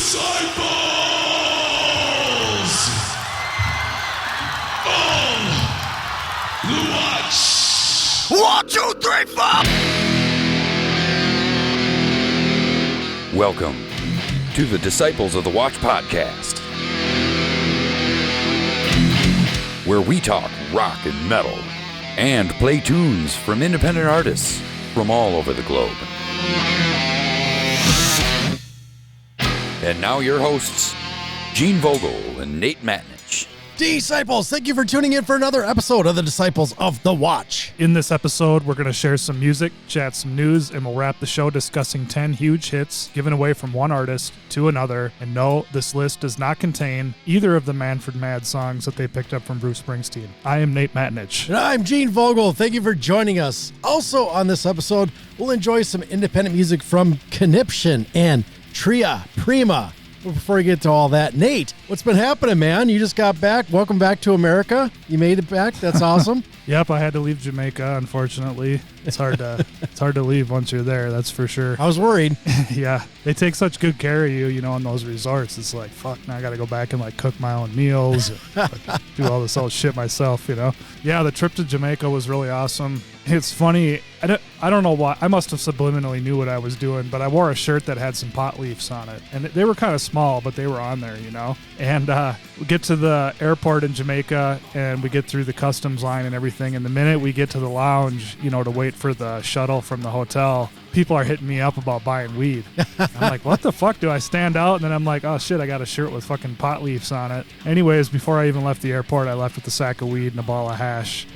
disciples of the Watch. 1, 2, 3, 4. Welcome to the Disciples of the Watch podcast, where we talk rock and metal and play tunes from independent artists from all over the globe. And now your hosts, Gene Vogel and Nate Matnich. Disciples, thank you for tuning in for another episode of the Disciples of the Watch. In this episode, we're going to share some music, chat some news, and we'll wrap the show discussing 10 huge hits given away from one artist to another. And no, this list does not contain either of the Manfred Mad songs that they picked up from Bruce Springsteen. I am Nate Matnich. And I'm Gene Vogel. Thank you for joining us. Also on this episode, we'll enjoy some independent music from Conniption and Tria Prima. Well, before we get to all that, Nate, what's been happening, man? You just got back. Welcome back to America. You made it back. That's awesome. Yep, I had to leave Jamaica, unfortunately. It's hard to leave once you're there, that's for sure. I was worried. Yeah, they take such good care of you, you know, in those resorts. It's like, fuck, now I got to go back and, like, cook my own meals and do all this old shit myself, you know? Yeah, the trip to Jamaica was really awesome. It's funny, I don't know why. I must have subliminally knew what I was doing, but I wore a shirt that had some pot leaves on it. And they were kind of small, but they were on there, you know? And we get to the airport in Jamaica, and we get through the customs line and everything. And the minute we get to the lounge, you know, to wait for the shuttle from the hotel, people are hitting me up about buying weed. I'm like, what the fuck? Do I stand out? And then I'm like, oh shit, I got a shirt with fucking pot leaves on it. Anyways, before I even left the airport, I left with a sack of weed and a ball of hash.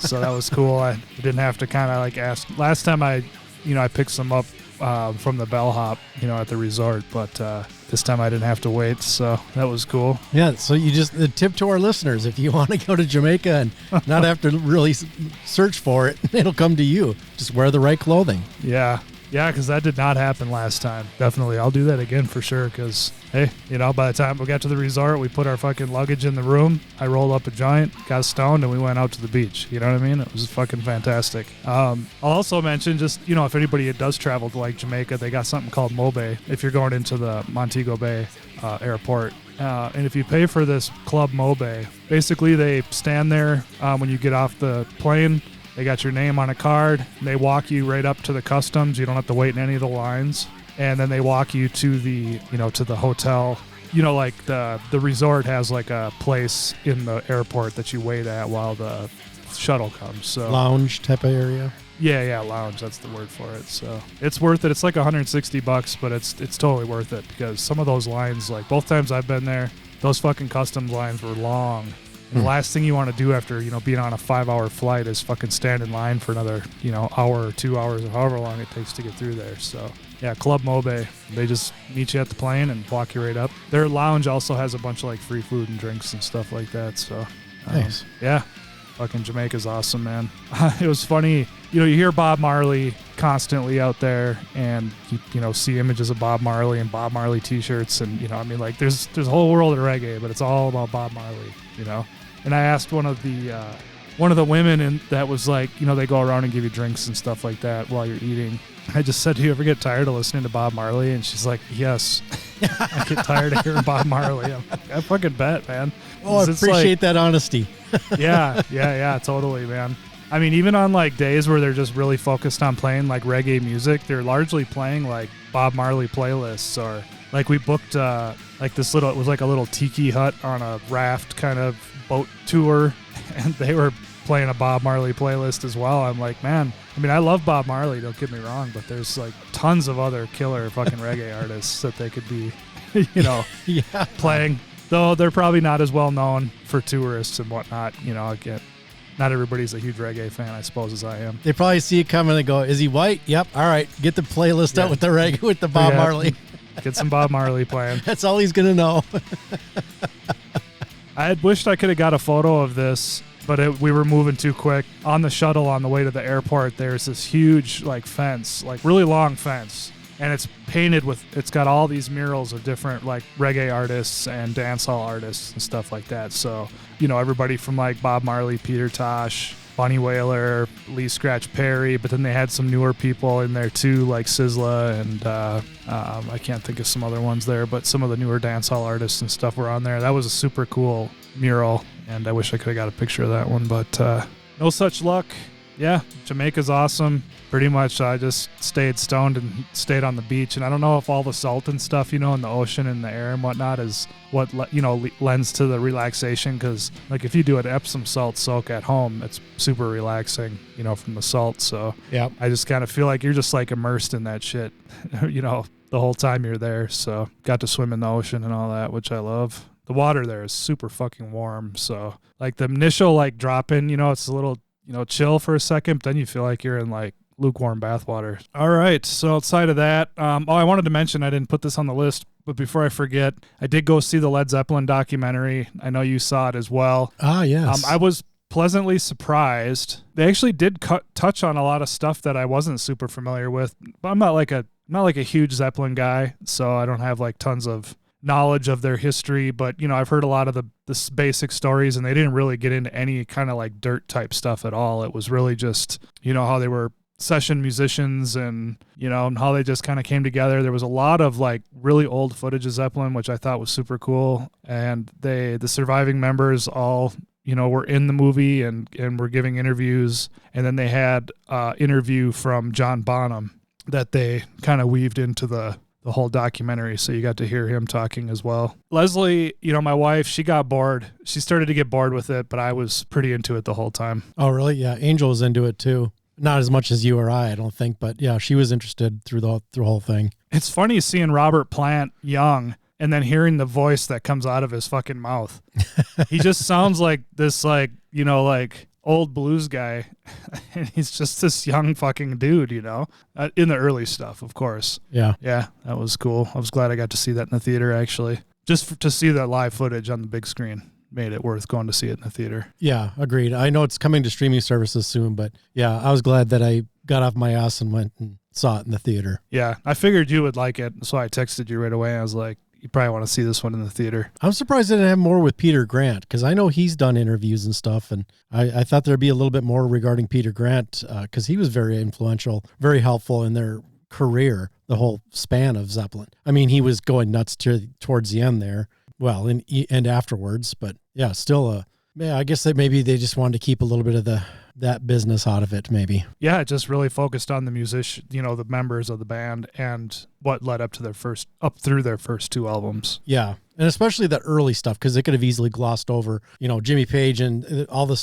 So that was cool. I didn't have to kind of like ask. Last time I picked some up from the bellhop, you know, at the resort, but this time I didn't have to wait, so that was cool. Yeah, so you just, the tip to our listeners, if you want to go to Jamaica and not have to really search for it, it'll come to you. Just wear the right clothing. Yeah, because that did not happen last time. Definitely, I'll do that again for sure, because, hey, you know, by the time we got to the resort, we put our fucking luggage in the room, I rolled up a joint, got stoned, and we went out to the beach. You know what I mean? It was fucking fantastic. I'll also mention, just, you know, if anybody does travel to, like, Jamaica, they got something called Mobe, if you're going into the Montego Bay airport. And if you pay for this Club Mobe, basically they stand there when you get off the plane. They got your name on a card. They walk you right up to the customs. You don't have to wait in any of the lines. And then they walk you to the, you know, to the hotel. You know, like the resort has like a place in the airport that you wait at while the shuttle comes. So Lounge type of area. Yeah, lounge. That's the word for it. So it's worth it. It's like $160, but it's totally worth it because some of those lines, like both times I've been there, those fucking customs lines were long. And the last thing you want to do after, you know, being on a 5-hour flight is fucking stand in line for another, you know, hour or 2 hours or however long it takes to get through there. So, yeah, Club Mobe. They just meet you at the plane and walk you right up. Their lounge also has a bunch of, like, free food and drinks and stuff like that. So, nice. Yeah, fucking Jamaica's awesome, man. It was funny. You know, you hear Bob Marley constantly out there, and you know, see images of Bob Marley and Bob Marley T-shirts, and you know, I mean, like there's a whole world of reggae, but it's all about Bob Marley, you know. And I asked one of the women, and that was like, you know, they go around and give you drinks and stuff like that while you're eating. I just said, do you ever get tired of listening to Bob Marley? And she's like, yes. I get tired of hearing Bob Marley. I'm like, I fucking bet, man. Oh, I appreciate that honesty. Yeah, totally, man. I mean, even on like days where they're just really focused on playing like reggae music, they're largely playing like Bob Marley playlists, or like we booked like this little, it was like a little tiki hut on a raft kind of boat tour, and they were playing a Bob Marley playlist as well. I'm like, man, I mean, I love Bob Marley, don't get me wrong, but there's like tons of other killer fucking reggae artists that they could be, you know, playing, though they're probably not as well known for tourists and whatnot, you know. Again, not everybody's a huge reggae fan, I suppose, as I am. They probably see it coming and go, is he white? Yep. All right. Get the playlist out with the reggae, with the Bob Marley. Get some Bob Marley playing. That's all he's going to know. I had wished I could have got a photo of this, but we were moving too quick. On the shuttle on the way to the airport, there's this huge like fence, like really long fence. And it's painted with, it's got all these murals of different like reggae artists and dancehall artists and stuff like that. So, you know, everybody from like Bob Marley, Peter Tosh, Bunny Wailer, Lee Scratch Perry, but then they had some newer people in there too, like Sizzla and I can't think of some other ones there, but some of the newer dancehall artists and stuff were on there. That was a super cool mural, and I wish I could have got a picture of that one, but no such luck. Yeah, Jamaica's awesome. Pretty much I just stayed stoned and stayed on the beach, and I don't know if all the salt and stuff, in the ocean and the air and whatnot is what, lends to the relaxation, because, like, if you do an Epsom salt soak at home, it's super relaxing, from the salt, so yeah, I just kind of feel like you're just, like, immersed in that shit, the whole time you're there, so got to swim in the ocean and all that, which I love. The water there is super fucking warm, so, like, the initial, like, drop in, it's a little, chill for a second, but then you feel like you're in, like, lukewarm bathwater. All right, so outside of that, I wanted to mention, I didn't put this on the list, but before I forget, I did go see the Led Zeppelin documentary. I know you saw it as well. Ah, yes. I was pleasantly surprised. They actually did touch on a lot of stuff that I wasn't super familiar with. But I'm not like a huge Zeppelin guy, so I don't have like tons of knowledge of their history, but I've heard a lot of the basic stories, and they didn't really get into any kind of like dirt type stuff at all. It was really just how they were session musicians and and how they just kind of came together. There was a lot of like really old footage of Zeppelin, which I thought was super cool, and the surviving members all were in the movie and were giving interviews, and then they had interview from John Bonham that they kind of weaved into the whole documentary, so you got to hear him talking as well. Leslie, my wife, she got bored. She started to get bored with it, but I was pretty into it the whole time. Oh, really? Yeah, Angel was into it too. Not as much as you or I don't think, but yeah, she was interested through the whole thing. It's funny seeing Robert Plant young and then hearing the voice that comes out of his fucking mouth. He just sounds like this, like, like old blues guy. And he's just this young fucking dude, in the early stuff, of course. Yeah. Yeah, that was cool. I was glad I got to see that in the theater, actually. Just to see that live footage on the big screen made it worth going to see it in the theater. Yeah, agreed. I know it's coming to streaming services soon, but yeah, I was glad that I got off my ass and went and saw it in the theater. Yeah, I figured you would like it, so I texted you right away. I was like, you probably want to see this one in the theater. I'm surprised they didn't have more with Peter Grant, because I know he's done interviews and stuff, and I thought there'd be a little bit more regarding Peter Grant, because he was very influential, very helpful in their career, the whole span of Zeppelin. I mean, he was going nuts towards the end there. Well, and afterwards, but yeah, still I guess that maybe they just wanted to keep a little bit of that business out of it, maybe. Yeah, it just really focused on the musician, the members of the band and what led up through their first two albums. Yeah, and especially that early stuff, because they could have easily glossed over, Jimmy Page and all the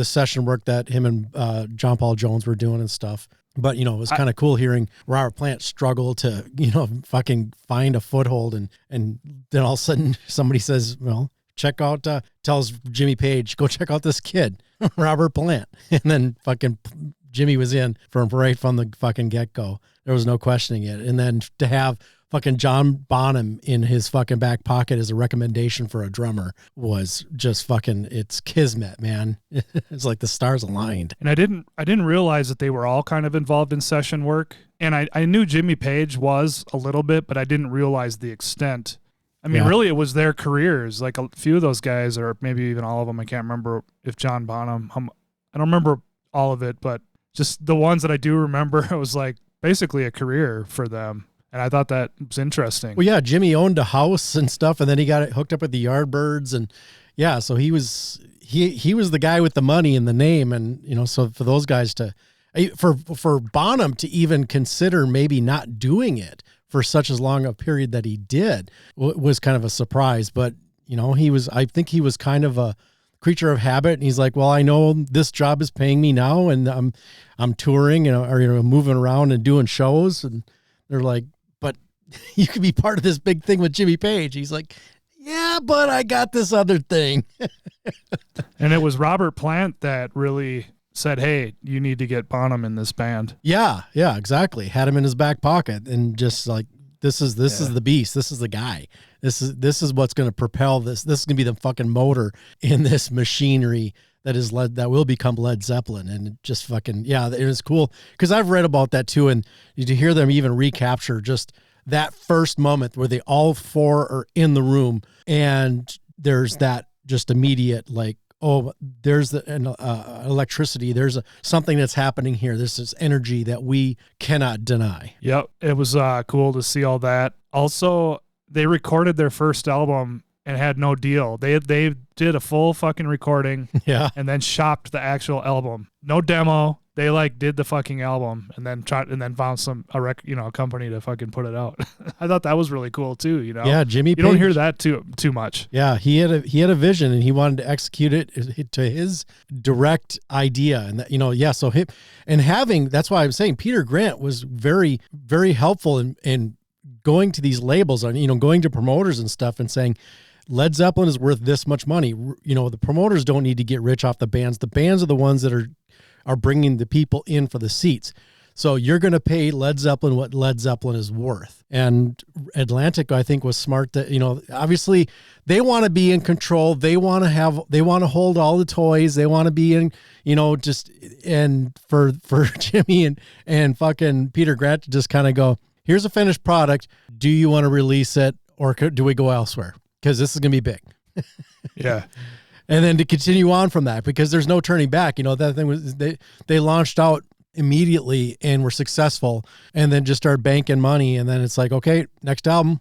session work that him and John Paul Jones were doing and stuff. But, it was kind of cool hearing Robert Plant struggle to, fucking find a foothold. And then all of a sudden somebody says, well, check out, tells Jimmy Page, go check out this kid, Robert Plant. And then fucking Jimmy was in right from the fucking get-go. There was no questioning it. And then to have fucking John Bonham in his fucking back pocket as a recommendation for a drummer was just fucking, it's kismet, man. It's like the stars aligned. And I didn't realize that they were all kind of involved in session work. And I knew Jimmy Page was a little bit, but I didn't realize the extent. I mean, really, it was their careers. Like a few of those guys, or maybe even all of them. I can't remember if John Bonham, I don't remember all of it, but just the ones that I do remember, it was like basically a career for them. And I thought that was interesting. Well, yeah, Jimmy owned a house and stuff, and then he got it hooked up with the Yardbirds, and yeah, so he was the guy with the money and the name, and so for those guys for Bonham to even consider maybe not doing it for such as long a period that he did was kind of a surprise. But I think he was kind of a creature of habit, and he's like, well, I know this job is paying me now, and I'm touring, or moving around and doing shows, and they're like, but you could be part of this big thing with Jimmy Page. He's like, yeah, but I got this other thing. And it was Robert Plant that really said, hey, you need to get Bonham in this band. Yeah, exactly. Had him in his back pocket and just like, this is the beast. This is the guy. This is what's going to propel this. This is going to be the fucking motor in this machinery that will become Led Zeppelin. And just fucking, yeah, it was cool. Cause I've read about that too. And to hear them even recapture just that first moment where they all four are in the room and there's that just immediate, like, oh, there's electricity. There's something that's happening here. This is energy that we cannot deny. Yep. It was cool to see all that. Also, they recorded their first album and had no deal. They did a full fucking recording, yeah, and then shopped the actual album. No demo. They like did the fucking album and then found a company to fucking put it out. I thought that was really cool too. Yeah, Jimmy. You don't hear that too much. Yeah, he had a vision and he wanted to execute it to his direct idea, and that, So him and that's why I'm saying Peter Grant was very, very helpful in going to these labels and going to promoters and stuff and saying, Led Zeppelin is worth this much money. The promoters don't need to get rich off the bands. The bands are the ones that are bringing the people in for the seats. So you're going to pay Led Zeppelin what Led Zeppelin is worth. And Atlantic, I think, was smart that, obviously they want to be in control. They want to hold all the toys. They want to be in, and for Jimmy and fucking Peter Grant to just kind of go, here's a finished product. Do you want to release it or do we go elsewhere? Because this is going to be big. Yeah. And then to continue on from that, because there's no turning back. That thing was, they launched out immediately and were successful and then just started banking money. And then it's like, okay, next album,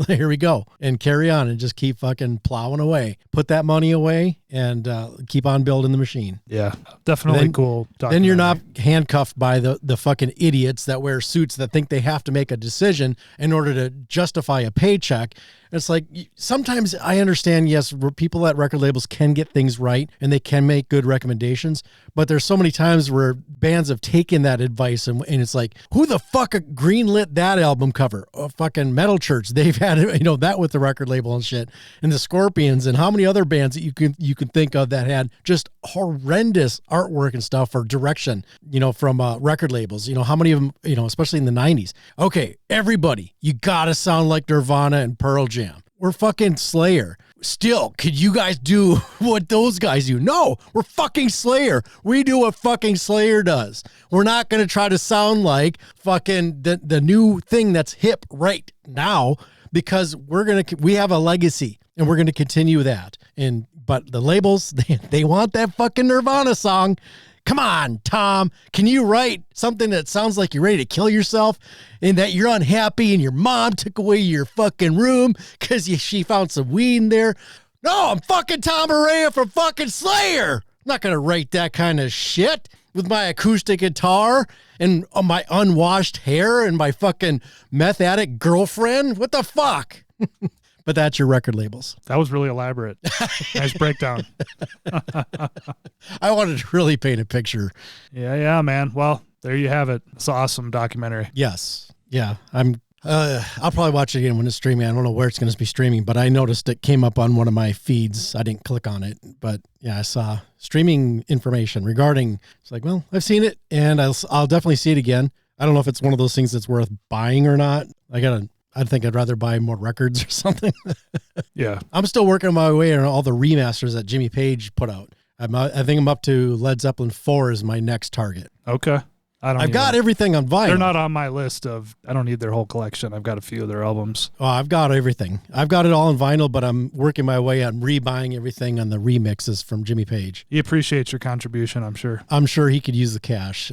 here we go, and carry on and just keep fucking plowing away. Put that money away and keep on building the machine. Yeah, definitely cool. Then you're not handcuffed by the fucking idiots that wear suits that think they have to make a decision in order to justify a paycheck. It's like, sometimes I understand, yes, people at record labels can get things right and they can make good recommendations, but there's so many times where bands have taken that advice and it's like, who the fuck greenlit that album cover? Oh, fucking Metal Church. They've had, that with the record label and shit, and the Scorpions, and how many other bands that you can think of that had just horrendous artwork and stuff or direction, from record labels. How many of them, especially in the 90s. Okay, everybody, you gotta sound like Nirvana and Pearl Jam. We're fucking Slayer. Still, could you guys do what those guys do? No, we're fucking Slayer. We do what fucking Slayer does. We're not going to try to sound like fucking the new thing that's hip right now, because we have a legacy and we're going to continue that. But the labels, they want that fucking Nirvana song. Come on, Tom, can you write something that sounds like you're ready to kill yourself and that you're unhappy and your mom took away your fucking room because she found some weed in there? No, I'm fucking Tom Araya from fucking Slayer. I'm not going to write that kind of shit with my acoustic guitar and my unwashed hair and my fucking meth addict girlfriend. What the fuck? But that's your record labels. That was really elaborate. Nice breakdown. I wanted to really paint a picture. Yeah, man. Well, there you have it. It's an awesome documentary. Yes. Yeah. I'll probably watch it again when it's streaming. I don't know where it's going to be streaming, but I noticed it came up on one of my feeds. I didn't click on it, but yeah, I saw streaming information regarding, it's like, well, I've seen it and I'll definitely see it again. I don't know if it's one of those things that's worth buying or not. I think I'd rather buy more records or something. Yeah. I'm still working my way on all the remasters that Jimmy Page put out. I think I'm up to Led Zeppelin 4 is my next target. Okay. I've got everything on vinyl. They're not on my list I don't need their whole collection. I've got a few of their albums. Oh, I've got everything. I've got it all on vinyl, but I'm working my way on rebuying everything on the remixes from Jimmy Page. He appreciates your contribution, I'm sure. I'm sure he could use the cash.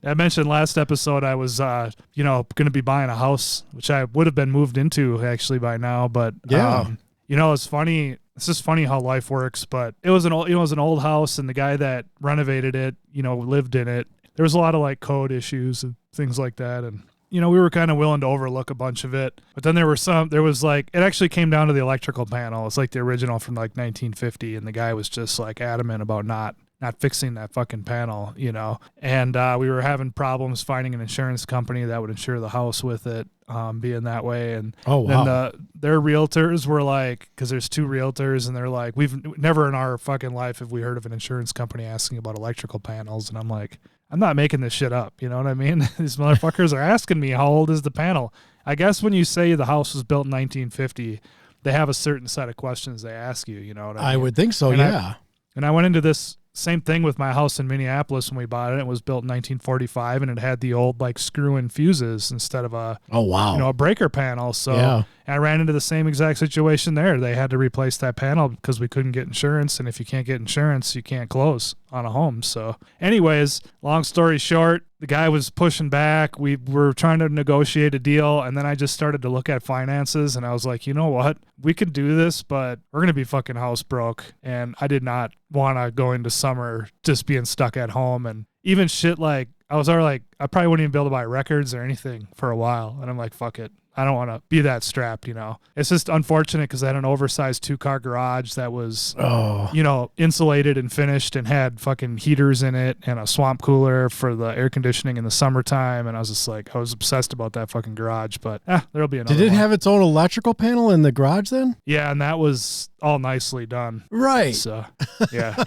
I mentioned last episode I was, going to be buying a house, which I would have been moved into actually by now. But yeah, it's funny. It's just funny how life works. But it was an old house, and the guy that renovated it, lived in it. There was a lot of like code issues and things like that, and we were kind of willing to overlook a bunch of it. But then it actually came down to the electrical panel. It's like the original from like 1950, and the guy was just like adamant about not fixing that fucking panel, and we were having problems finding an insurance company that would insure the house with it, being that way. And then their realtors were like, because there's two realtors, and they're like, we've never in our fucking life have we heard of an insurance company asking about electrical panels. And I'm like, I'm not making this shit up. You know what I mean? These motherfuckers are asking me, how old is the panel? I guess when you say the house was built in 1950, they have a certain set of questions they ask you, you know what I mean? I would think so, and yeah. And I went into this same thing with my house in Minneapolis when we bought it. It was built in 1945, and it had the old like screw-in fuses instead of a a breaker panel. So I ran into the same exact situation there. They had to replace that panel because we couldn't get insurance, and if you can't get insurance, you can't close on a home. So anyways, long story short, the guy was pushing back. We were trying to negotiate a deal, and then I just started to look at finances, and I was like, you know what? We could do this, but we're going to be fucking house broke. And I did not want to go into summer just being stuck at home. And even shit like, I was already like, I probably wouldn't even be able to buy records or anything for a while. And I'm like, fuck it. I don't want to be that strapped, you know. It's just unfortunate because I had an oversized 2-car garage that was, insulated and finished and had fucking heaters in it and a swamp cooler for the air conditioning in the summertime. And I was just like, I was obsessed about that fucking garage. But there'll be another Did it one. have its own electrical panel in the garage then? Yeah, and that was all nicely done. Right. So, yeah.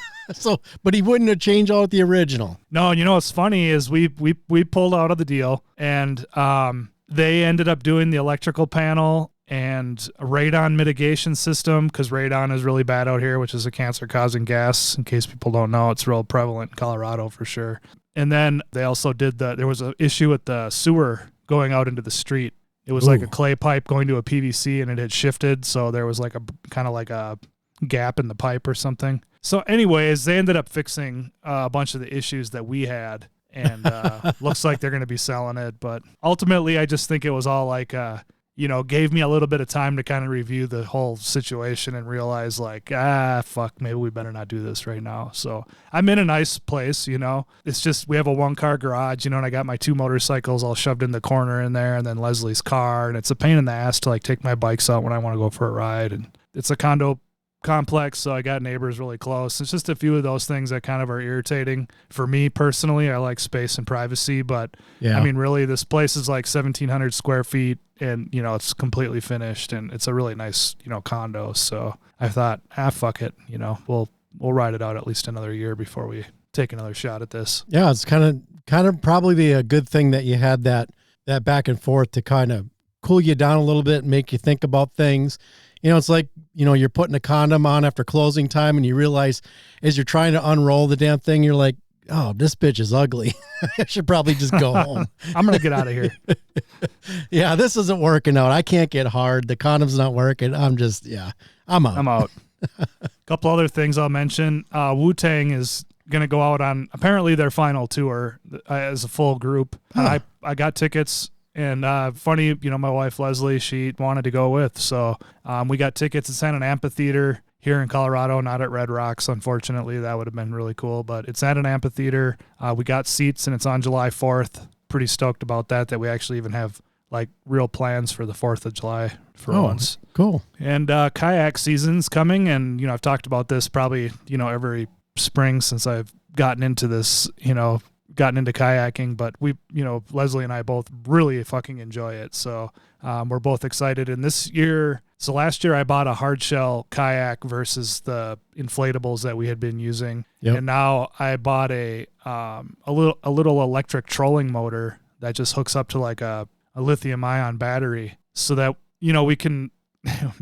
But he wouldn't have changed all the original. No, and you know what's funny is we pulled out of the deal, and they ended up doing the electrical panel and a radon mitigation system because radon is really bad out here, which is a cancer-causing gas. In case people don't know, it's real prevalent in Colorado for sure. And then they also did there was an issue with the sewer going out into the street. It was like a clay pipe going to a PVC, and it had shifted, so there was like a kind of like a gap in the pipe or something. So anyways, they ended up fixing a bunch of the issues that we had. And looks like they're going to be selling it. But ultimately, I just think it was all like, gave me a little bit of time to kind of review the whole situation and realize like, fuck, maybe we better not do this right now. So I'm in a nice place, you know. It's just we have a 1-car garage, and I got my 2 motorcycles all shoved in the corner in there, and then Leslie's car. And it's a pain in the ass to like take my bikes out when I want to go for a ride. And it's a condo complex, so I got neighbors really close. It's just a few of those things that kind of are irritating for me personally. I like space and privacy, but I mean, really, this place is like 1,700 square feet, and it's completely finished, and it's a really nice condo. So I thought, fuck it, we'll ride it out at least another year before we take another shot at this. Yeah, it's kind of probably a good thing that you had that back and forth to kind of cool you down a little bit and make you think about things. It's like, you're putting a condom on after closing time, and you realize as you're trying to unroll the damn thing, you're like, oh, this bitch is ugly. I should probably just go home. I'm going to get out of here. Yeah, this isn't working out. I can't get hard. The condom's not working. I'm out. I'm out. A couple other things I'll mention. Wu-Tang is going to go out on apparently their final tour as a full group. Huh. I got tickets. And funny, my wife Leslie, she wanted to go with. So we got tickets. It's at an amphitheater here in Colorado, not at Red Rocks. Unfortunately, that would have been really cool. But it's at an amphitheater. We got seats, and it's on July 4th. Pretty stoked about that we actually even have like real plans for the 4th of July for once. Cool. And kayak season's coming. And, I've talked about this probably, every spring since I've gotten into this, gotten into kayaking, but we, Leslie and I both really fucking enjoy it. So we're both excited. And last year I bought a hard shell kayak versus the inflatables that we had been using. Yep. And now I bought a little electric trolling motor that just hooks up to like a lithium ion battery so that, we can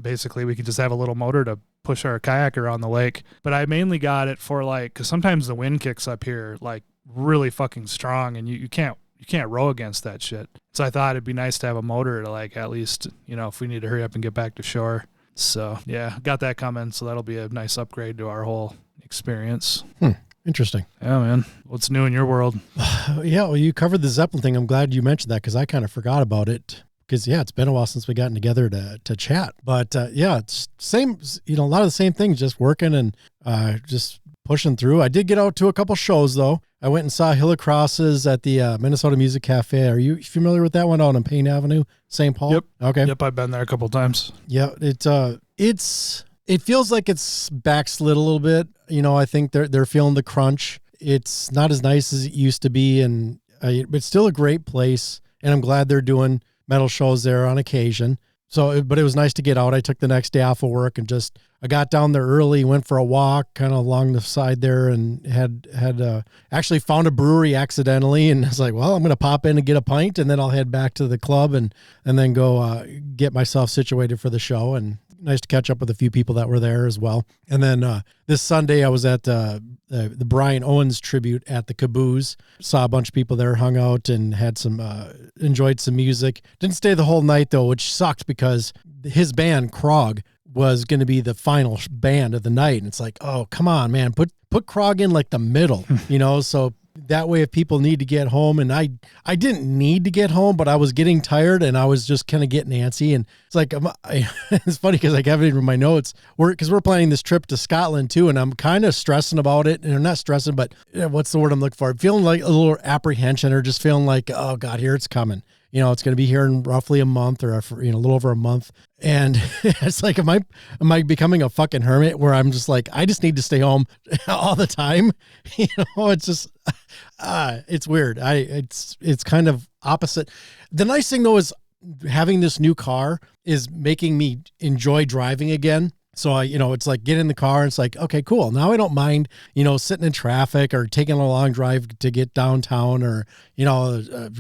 basically we can just have a little motor to push our kayak around the lake. But I mainly got it for like, cause sometimes the wind kicks up here like really fucking strong, and you can't row against that shit. So I thought it'd be nice to have a motor to like at least if we need to hurry up and get back to shore. So yeah, got that coming. So that'll be a nice upgrade to our whole experience. Interesting. Yeah, man. What's new in your world? Yeah, well, you covered the Zeppelin thing. I'm glad you mentioned that because I kind of forgot about it. Because it's been a while since we gotten together to chat. But it's same. A lot of the same things, just working and just pushing through. I did get out to a couple shows though. I went and saw Hill Crosses at the Minnesota Music Cafe. Are you familiar with that one out on Payne Avenue, St. Paul? Yep. Okay. Yep, I've been there a couple times. Yeah, it feels like it's backslid a little bit. I think they're feeling the crunch. It's not as nice as it used to be, and it's still a great place. And I'm glad they're doing metal shows there on occasion. So, but it was nice to get out. I took the next day off of work and I got down there early, went for a walk kind of along the side there, and had actually found a brewery accidentally. And I was like, well, I'm going to pop in and get a pint, and then I'll head back to the club and then go get myself situated for the show. And nice to catch up with a few people that were there as well. And then this Sunday I was at the Brian Owens tribute at the Caboose. Saw a bunch of people there, hung out, and had some enjoyed some music. Didn't stay the whole night though, which sucked because his band Krog was going to be the final band of the night. And it's like, oh, come on, man, put Krog in like the middle, so that way if people need to get home, and I didn't need to get home, but I was getting tired and I was just kind of getting antsy. And it's like, it's funny because I have it in my notes because we're planning this trip to Scotland too. And I'm kind of stressing about it, and I'm not stressing, but what's the word I'm looking for? I'm feeling like a little apprehension, or just feeling like, oh God, here it's coming. It's going to be here in roughly a month, or a little over a month. And it's like, am I becoming a fucking hermit where I'm just like, I just need to stay home all the time? It's just, it's weird. It's kind of opposite. The nice thing though is having this new car is making me enjoy driving again. So it's like get in the car and it's like, okay, cool. Now I don't mind, sitting in traffic or taking a long drive to get downtown, or,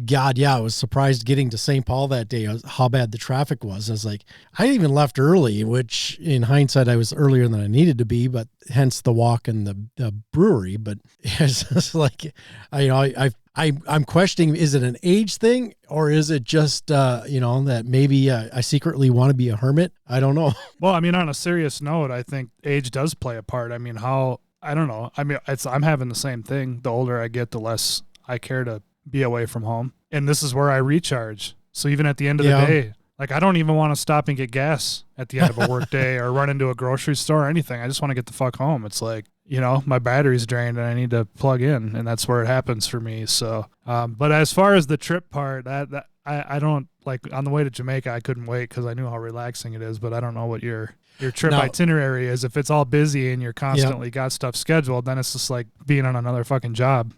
God, yeah, I was surprised getting to St. Paul that day, how bad the traffic was. I was like, I even left early, which in hindsight, I was earlier than I needed to be, but hence the walk and the brewery. But it's just like, I'm questioning, is it an age thing, or is it just, that maybe I secretly want to be a hermit? I don't know. Well, on a serious note, I think age does play a part. I don't know. I'm having the same thing. The older I get, the less I care to be away from home. And this is where I recharge. So even at the end of the day, like I don't even want to stop and get gas at the end of a work day or run into a grocery store or anything. I just want to get the fuck home. It's like, my battery's drained and I need to plug in, and that's where it happens for me. So, but as far as the trip part, that I don't like on the way to Jamaica, I couldn't wait because I knew how relaxing it is, but I don't know what your trip itinerary is. If it's all busy and you're constantly got stuff scheduled, then it's just like being on another fucking job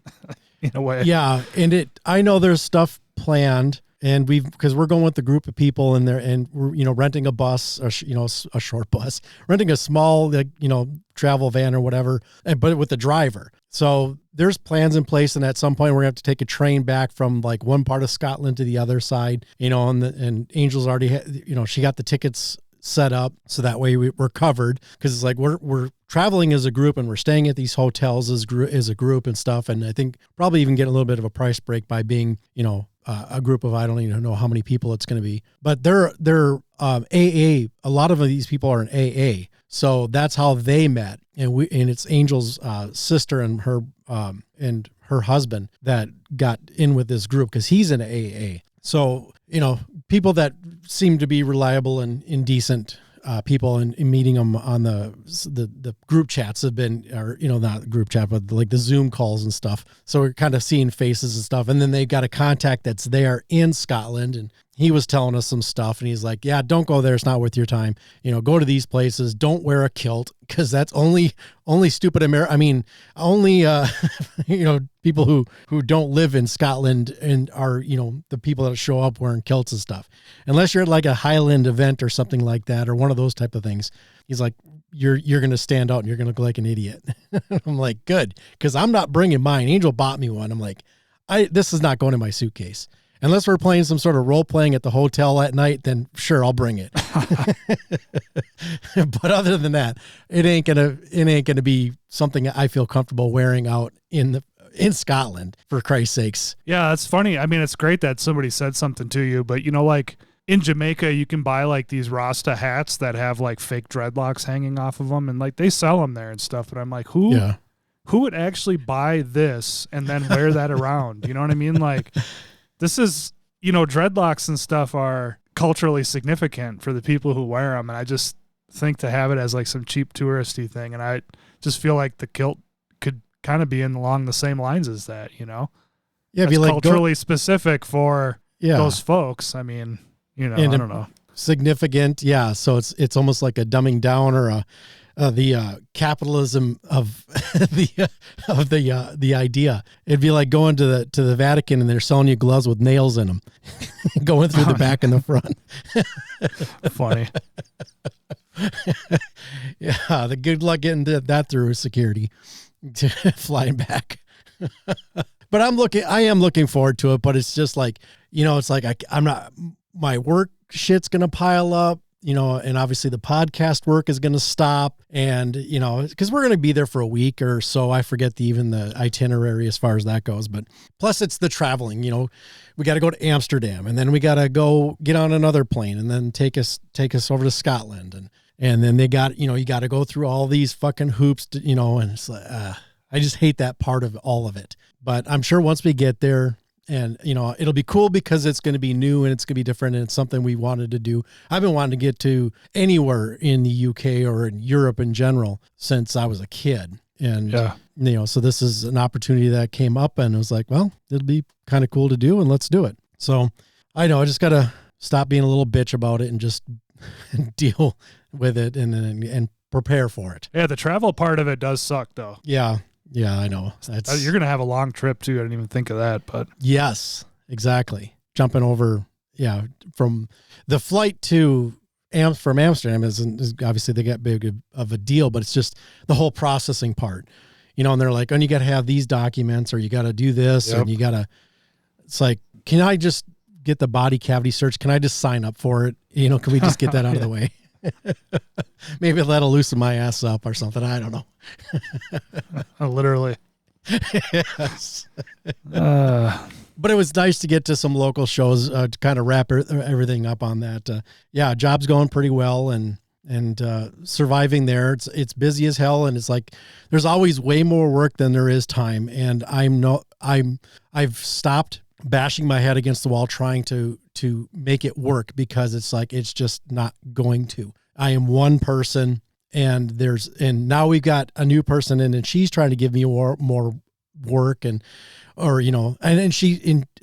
in a way. Yeah. And I know there's stuff planned. And because we're going with a group of people in there, and we're, renting a bus, a short bus, renting a small, travel van or whatever, but with a driver. So there's plans in place. And at some point we're going to have to take a train back from like one part of Scotland to the other side, and Angel's already, she got the tickets set up. So that way we're covered, because it's like, we're traveling as a group and we're staying at these hotels as a group and stuff. And I think probably even get a little bit of a price break by being, a group of, I don't even know how many people it's going to be, but they're AA. A lot of these people are in AA. So that's how they met. And it's Angel's sister and her husband that got in with this group, because he's in AA. So, people that seem to be reliable and decent people, and meeting them on the group chats have been, or, not group chat, but like the Zoom calls and stuff. So we're kind of seeing faces and stuff. And then they've got a contact that's there in Scotland, and he was telling us some stuff, and he's like, yeah, don't go there. It's not worth your time. Go to these places. Don't wear a kilt, because that's only stupid only, people who don't live in Scotland and are, the people that show up wearing kilts and stuff, unless you're at like a Highland event or something like that, or one of those type of things. He's like, you're going to stand out and you're going to look like an idiot. I'm like, good. Cause I'm not bringing mine. Angel bought me one. I'm like, this is not going in my suitcase. Unless we're playing some sort of role playing at the hotel at night, then sure, I'll bring it. But other than that, it ain't gonna be something I feel comfortable wearing out in Scotland, for Christ's sakes. Yeah, that's funny. It's great that somebody said something to you, but like in Jamaica, you can buy like these Rasta hats that have like fake dreadlocks hanging off of them, and like they sell them there and stuff. But I'm like, who would actually buy this and then wear that around? You know what I mean? Like, this is, dreadlocks and stuff are culturally significant for the people who wear them. And I just think to have it as like some cheap touristy thing. And I just feel like the kilt could kind of be along the same lines as that, Yeah, it's like culturally specific for those folks. I don't know. Significant. Yeah. So it's almost like a dumbing down, or the capitalism of the idea. It'd be like going to the Vatican and they're selling you gloves with nails in them, going through the back and the front. Funny. Yeah, the good luck getting that through security, flying back. But I am looking forward to it. But it's just like, it's like I'm not. My work shit's gonna pile up. and obviously the podcast work is going to stop, and, because we're going to be there for a week or so. I forget even the itinerary as far as that goes, but plus it's the traveling, we got to go to Amsterdam, and then we got to go get on another plane and then take us over to Scotland. And then they got, you got to go through all these fucking hoops, and it's like, I just hate that part of all of it. But I'm sure once we get there, and, it'll be cool because it's going to be new and it's going to be different, and it's something we wanted to do. I've been wanting to get to anywhere in the UK or in Europe in general since I was a kid. And, so this is an opportunity that came up, and it was like, well, it'll be kind of cool to do, and let's do it. So I know I just got to stop being a little bitch about it and just deal with it and prepare for it. Yeah, the travel part of it does suck, though. Yeah, I know. You're going to have a long trip, too. I didn't even think of that, but... Yes, exactly. Jumping over, from the flight to from Amsterdam is obviously they got big of a deal, but it's just the whole processing part. And they're like, you got to have these documents, or you got to do this, and you got to... It's like, can I just get the body cavity search? Can I just sign up for it? Can we just get that out of the way? Maybe that'll loosen my ass up or something. I don't know. Literally. Yes. But it was nice to get to some local shows to kind of wrap everything up on that. Job's going pretty well, and surviving there. It's busy as hell, and it's like there's always way more work than there is time. And I've stopped bashing my head against the wall trying to make it work, because it's like, it's just not going to. I am one person, and now we've got a new person in, and she's trying to give me more work,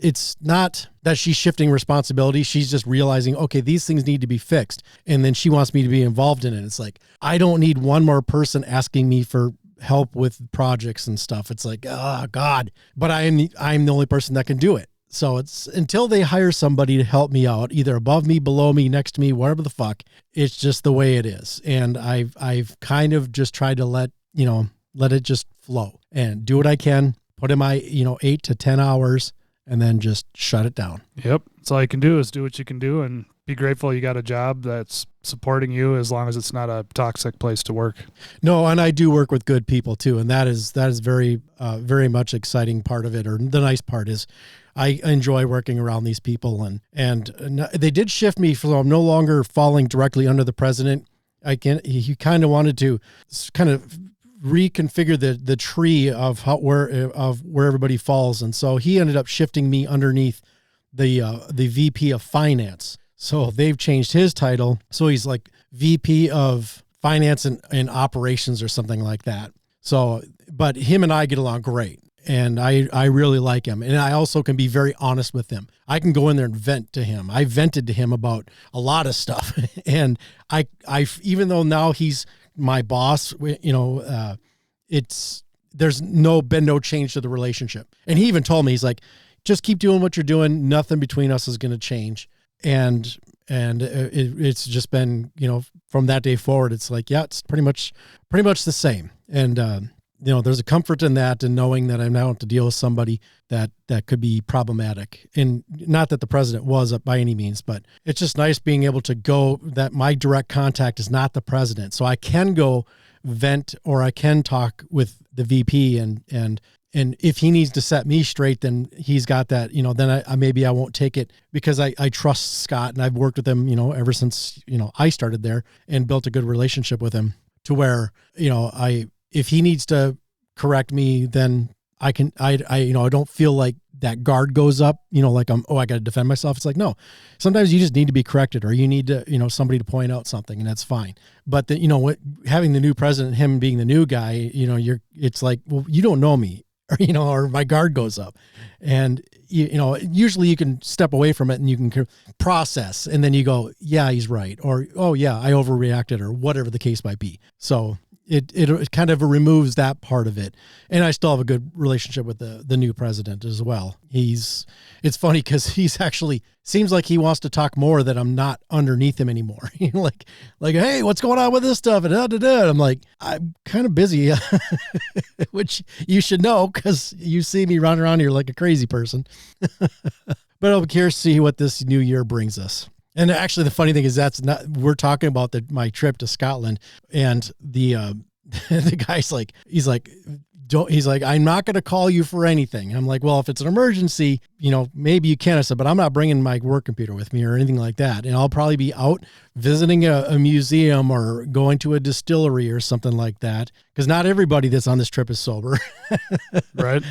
it's not that she's shifting responsibility. She's just realizing, okay, these things need to be fixed. And then she wants me to be involved in it. It's like, I don't need one more person asking me for help with projects and stuff. It's like, oh God, but I'm the only person that can do it. So it's until they hire somebody to help me out, either above me, below me, next to me, whatever the fuck, it's just the way it is. And I've kind of just tried to let it just flow and do what I can, put in my, 8 to 10 hours, and then just shut it down. Yep. That's all you can do is do what you can do and be grateful you got a job that's supporting you, as long as it's not a toxic place to work. No, and I do work with good people too. And that is very, very much exciting part of it. Or the nice part is I enjoy working around these people, and they did shift me, so I'm no longer falling directly under the president. He kind of wanted to kind of reconfigure the tree of where everybody falls. And so he ended up shifting me underneath the VP of finance. So they've changed his title. So he's like VP of finance and operations or something like that. So, but him and I get along great, and I really like him. And I also can be very honest with him. I can go in there and vent to him. I vented to him about a lot of stuff. And I even though now he's my boss, there's been no change to the relationship. And he even told me, he's like, just keep doing what you're doing. Nothing between us is going to change. And it's just been, from that day forward, it's like, yeah, it's pretty much the same. And, there's a comfort in that, and knowing that I now have to deal with somebody that could be problematic. And not that the president was by any means, but it's just nice being able to go, that my direct contact is not the president. So I can go vent, or I can talk with the VP, and if he needs to set me straight, then he's got that, then maybe I won't take it, because I trust Scott, and I've worked with him, ever since, I started there, and built a good relationship with him, to where, if he needs to correct me, then I don't feel like that guard goes up, like I got to defend myself. It's like, no, sometimes you just need to be corrected, or you need to, somebody to point out something, and that's fine. But having the new president, him being the new guy, it's like, well, you don't know me, or my guard goes up, and usually you can step away from it and you can process, and then you go, yeah, he's right. Or, oh yeah, I overreacted, or whatever the case might be. So it kind of removes that part of it. And I still have a good relationship with the new president as well. It's funny, because he's actually seems like he wants to talk more, that I'm not underneath him anymore. like, hey, what's going on with this stuff? And I'm like, I'm kind of busy, which you should know, because you see me running around here like a crazy person. But I'll be curious to see what this new year brings us. And actually, the funny thing is we're talking about my trip to Scotland, and the the guy's like, he's like, I'm not going to call you for anything. I'm like, well, if it's an emergency, maybe you can. I said, but I'm not bringing my work computer with me or anything like that. And I'll probably be out visiting a museum or going to a distillery or something like that. Because not everybody that's on this trip is sober. Right.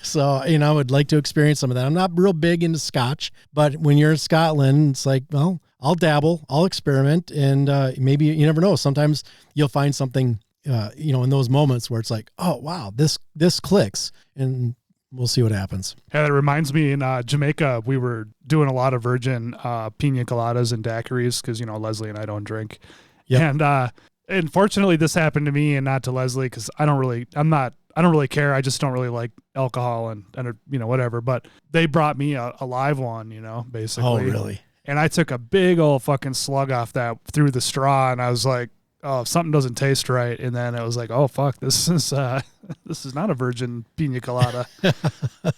So, I would like to experience some of that. I'm not real big into scotch, but when you're in Scotland, it's like, well, I'll dabble, I'll experiment. And maybe you never know. Sometimes you'll find something in those moments where it's like, oh, wow, this clicks, and we'll see what happens. Yeah, that reminds me, in Jamaica, we were doing a lot of virgin pina coladas and daiquiris because, Leslie and I don't drink. Yep. And fortunately, this happened to me and not to Leslie because I don't really care. I just don't really like alcohol and whatever. But they brought me a live one, basically. Oh, really? And I took a big old fucking slug off that through the straw, and I was like, oh, something doesn't taste right. And then it was like, oh, fuck, this is not a virgin pina colada.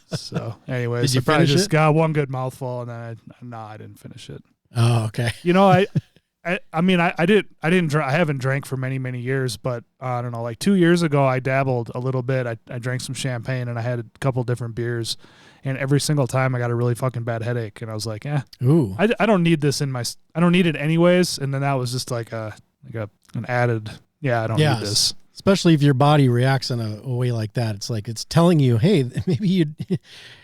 So anyways, did you probably finish just it? got one good mouthful, and then I didn't finish it. Oh, okay. I haven't drank for many, many years, but I don't know, like 2 years ago, I dabbled a little bit. I drank some champagne and I had a couple different beers, and every single time I got a really fucking bad headache. And I was like, ooh, I don't need this I don't need it anyways. And then that was just like an added, I don't need this. Especially if your body reacts in a way like that. It's like, it's telling you, hey, maybe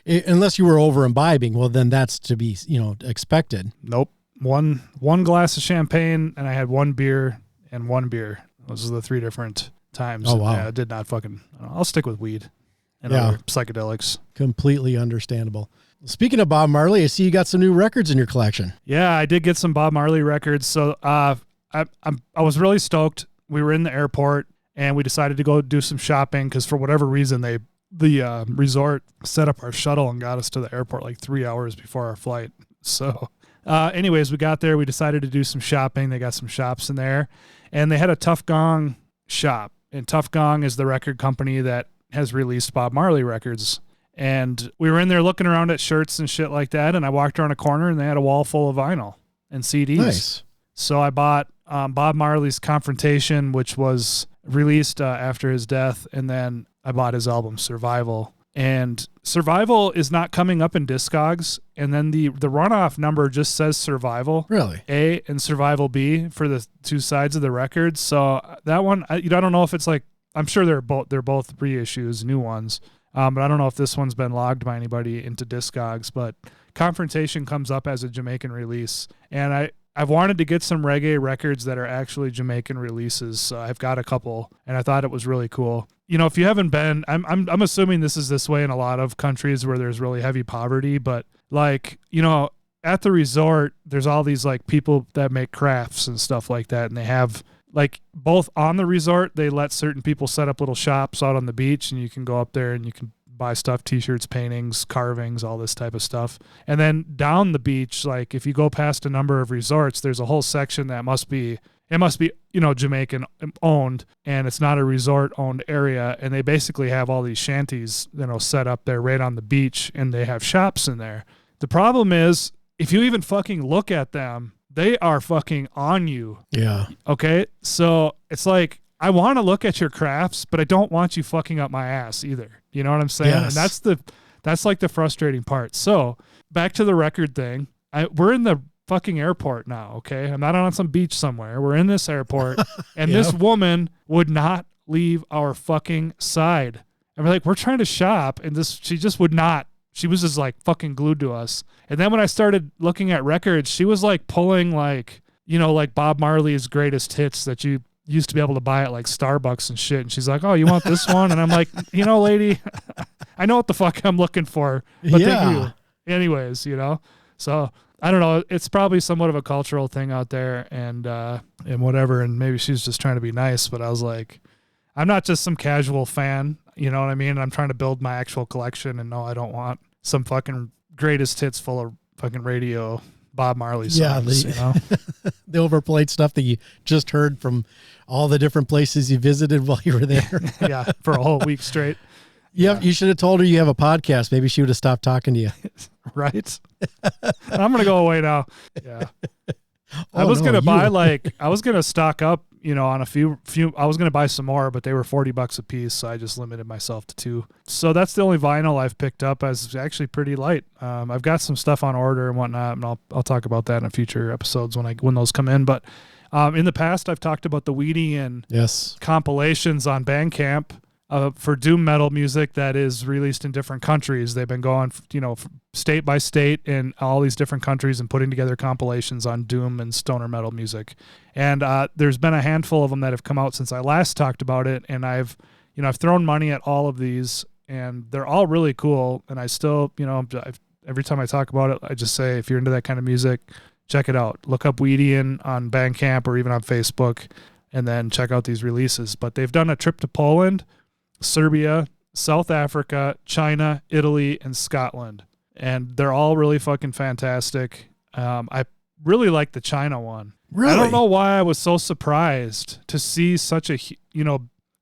unless you were over imbibing, well, then that's to be, expected. Nope. One glass of champagne, and I had one beer and one beer. Those are the 3 different times. Oh, wow. And, I did not fucking, I'll stick with weed and other psychedelics. Completely understandable. Speaking of Bob Marley, I see you got some new records in your collection. Yeah, I did get some Bob Marley records. So I was really stoked. We were in the airport and we decided to go do some shopping because for whatever reason the resort set up our shuttle and got us to the airport like 3 hours before our flight. So anyways, we got there. We decided to do some shopping. They got some shops in there, and they had a Tough Gong shop. And Tough Gong is the record company that has released Bob Marley records. And we were in there looking around at shirts and shit like that, and I walked around a corner, and they had a wall full of vinyl and CDs. Nice. So I bought Bob Marley's Confrontation, which was released after his death, and then I bought his album Survival. And Survival is not coming up in Discogs, and then the runoff number just says Survival Really? A and Survival B for the 2 sides of the record. So that one, I don't know if it's like, I'm sure they're both reissues, new ones, but I don't know if this one's been logged by anybody into Discogs. But Confrontation comes up as a Jamaican release, and I've wanted to get some reggae records that are actually Jamaican releases. So I've got a couple, and I thought it was really cool. If you haven't been, I'm assuming this is this way in a lot of countries where there's really heavy poverty, but like, at the resort, there's all these like people that make crafts and stuff like that. And they have like both on the resort, they let certain people set up little shops out on the beach, and you can go up there and you can buy stuff, t-shirts, paintings, carvings, all this type of stuff. And then down the beach, like if you go past a number of resorts, there's a whole section that must be Jamaican owned, and it's not a resort owned area. And they basically have all these shanties, set up there right on the beach, and they have shops in there. The problem is, if you even fucking look at them, they are fucking on you. Yeah. Okay. So it's like, I want to look at your crafts, but I don't want you fucking up my ass either. You know what I'm saying? Yes. And that's like the frustrating part. So back to the record thing. We're in the fucking airport now. Okay. I'm not on some beach somewhere. We're in this airport, and this woman would not leave our fucking side. And we're trying to shop, and she just would not. She was just like fucking glued to us. And then when I started looking at records, she was like pulling like Bob Marley's greatest hits that you used to be able to buy at like Starbucks and shit. And she's like, oh, you want this one? And I'm like, lady, I know what the fuck I'm looking for, but thank you. Anyways, so I don't know. It's probably somewhat of a cultural thing out there and whatever. And maybe she's just trying to be nice, but I was like, I'm not just some casual fan, you know what I mean? And I'm trying to build my actual collection, and no, I don't want some fucking greatest hits full of fucking radio Bob Marley songs, the overplayed stuff that you just heard from all the different places you visited while you were there. Yeah, for a whole week straight. You should have told her you have a podcast. Maybe she would have stopped talking to you. Right? I'm gonna go away now. Yeah. I was gonna stock up, on a few. I was gonna buy some more, but they were $40 a piece, so I just limited myself to 2. So that's the only vinyl I've picked up. As actually pretty light. I've got some stuff on order and whatnot, and I'll talk about that in future episodes when those come in. But in the past, I've talked about the Weedy and compilations on Bandcamp. For doom metal music that is released in different countries. They've been going, state by state in all these different countries and putting together compilations on doom and stoner metal music. And there's been a handful of them that have come out since I last talked about it. And I've thrown money at all of these, and they're all really cool. And I still, every time I talk about it, I just say, if you're into that kind of music, check it out. Look up Weedian on Bandcamp or even on Facebook, and then check out these releases. But they've done a trip to Poland, Serbia, South Africa, China, Italy, and Scotland. And they're all really fucking fantastic. I really like the China one. Really? I don't know why I was so surprised to see such a,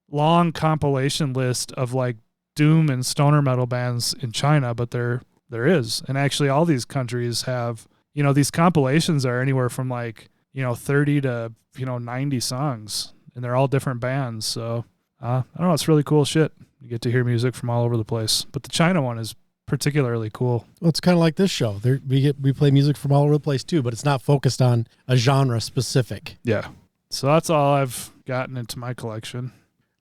long compilation list of like doom and stoner metal bands in China, but there is. And actually all these countries have, these compilations are anywhere from like, 30 to, 90 songs, and they're all different bands. So I don't know. It's really cool shit. You get to hear music from all over the place. But the China one is particularly cool. Well, it's kind of like this show. We play music from all over the place too, but it's not focused on a genre specific. Yeah. So that's all I've gotten into my collection.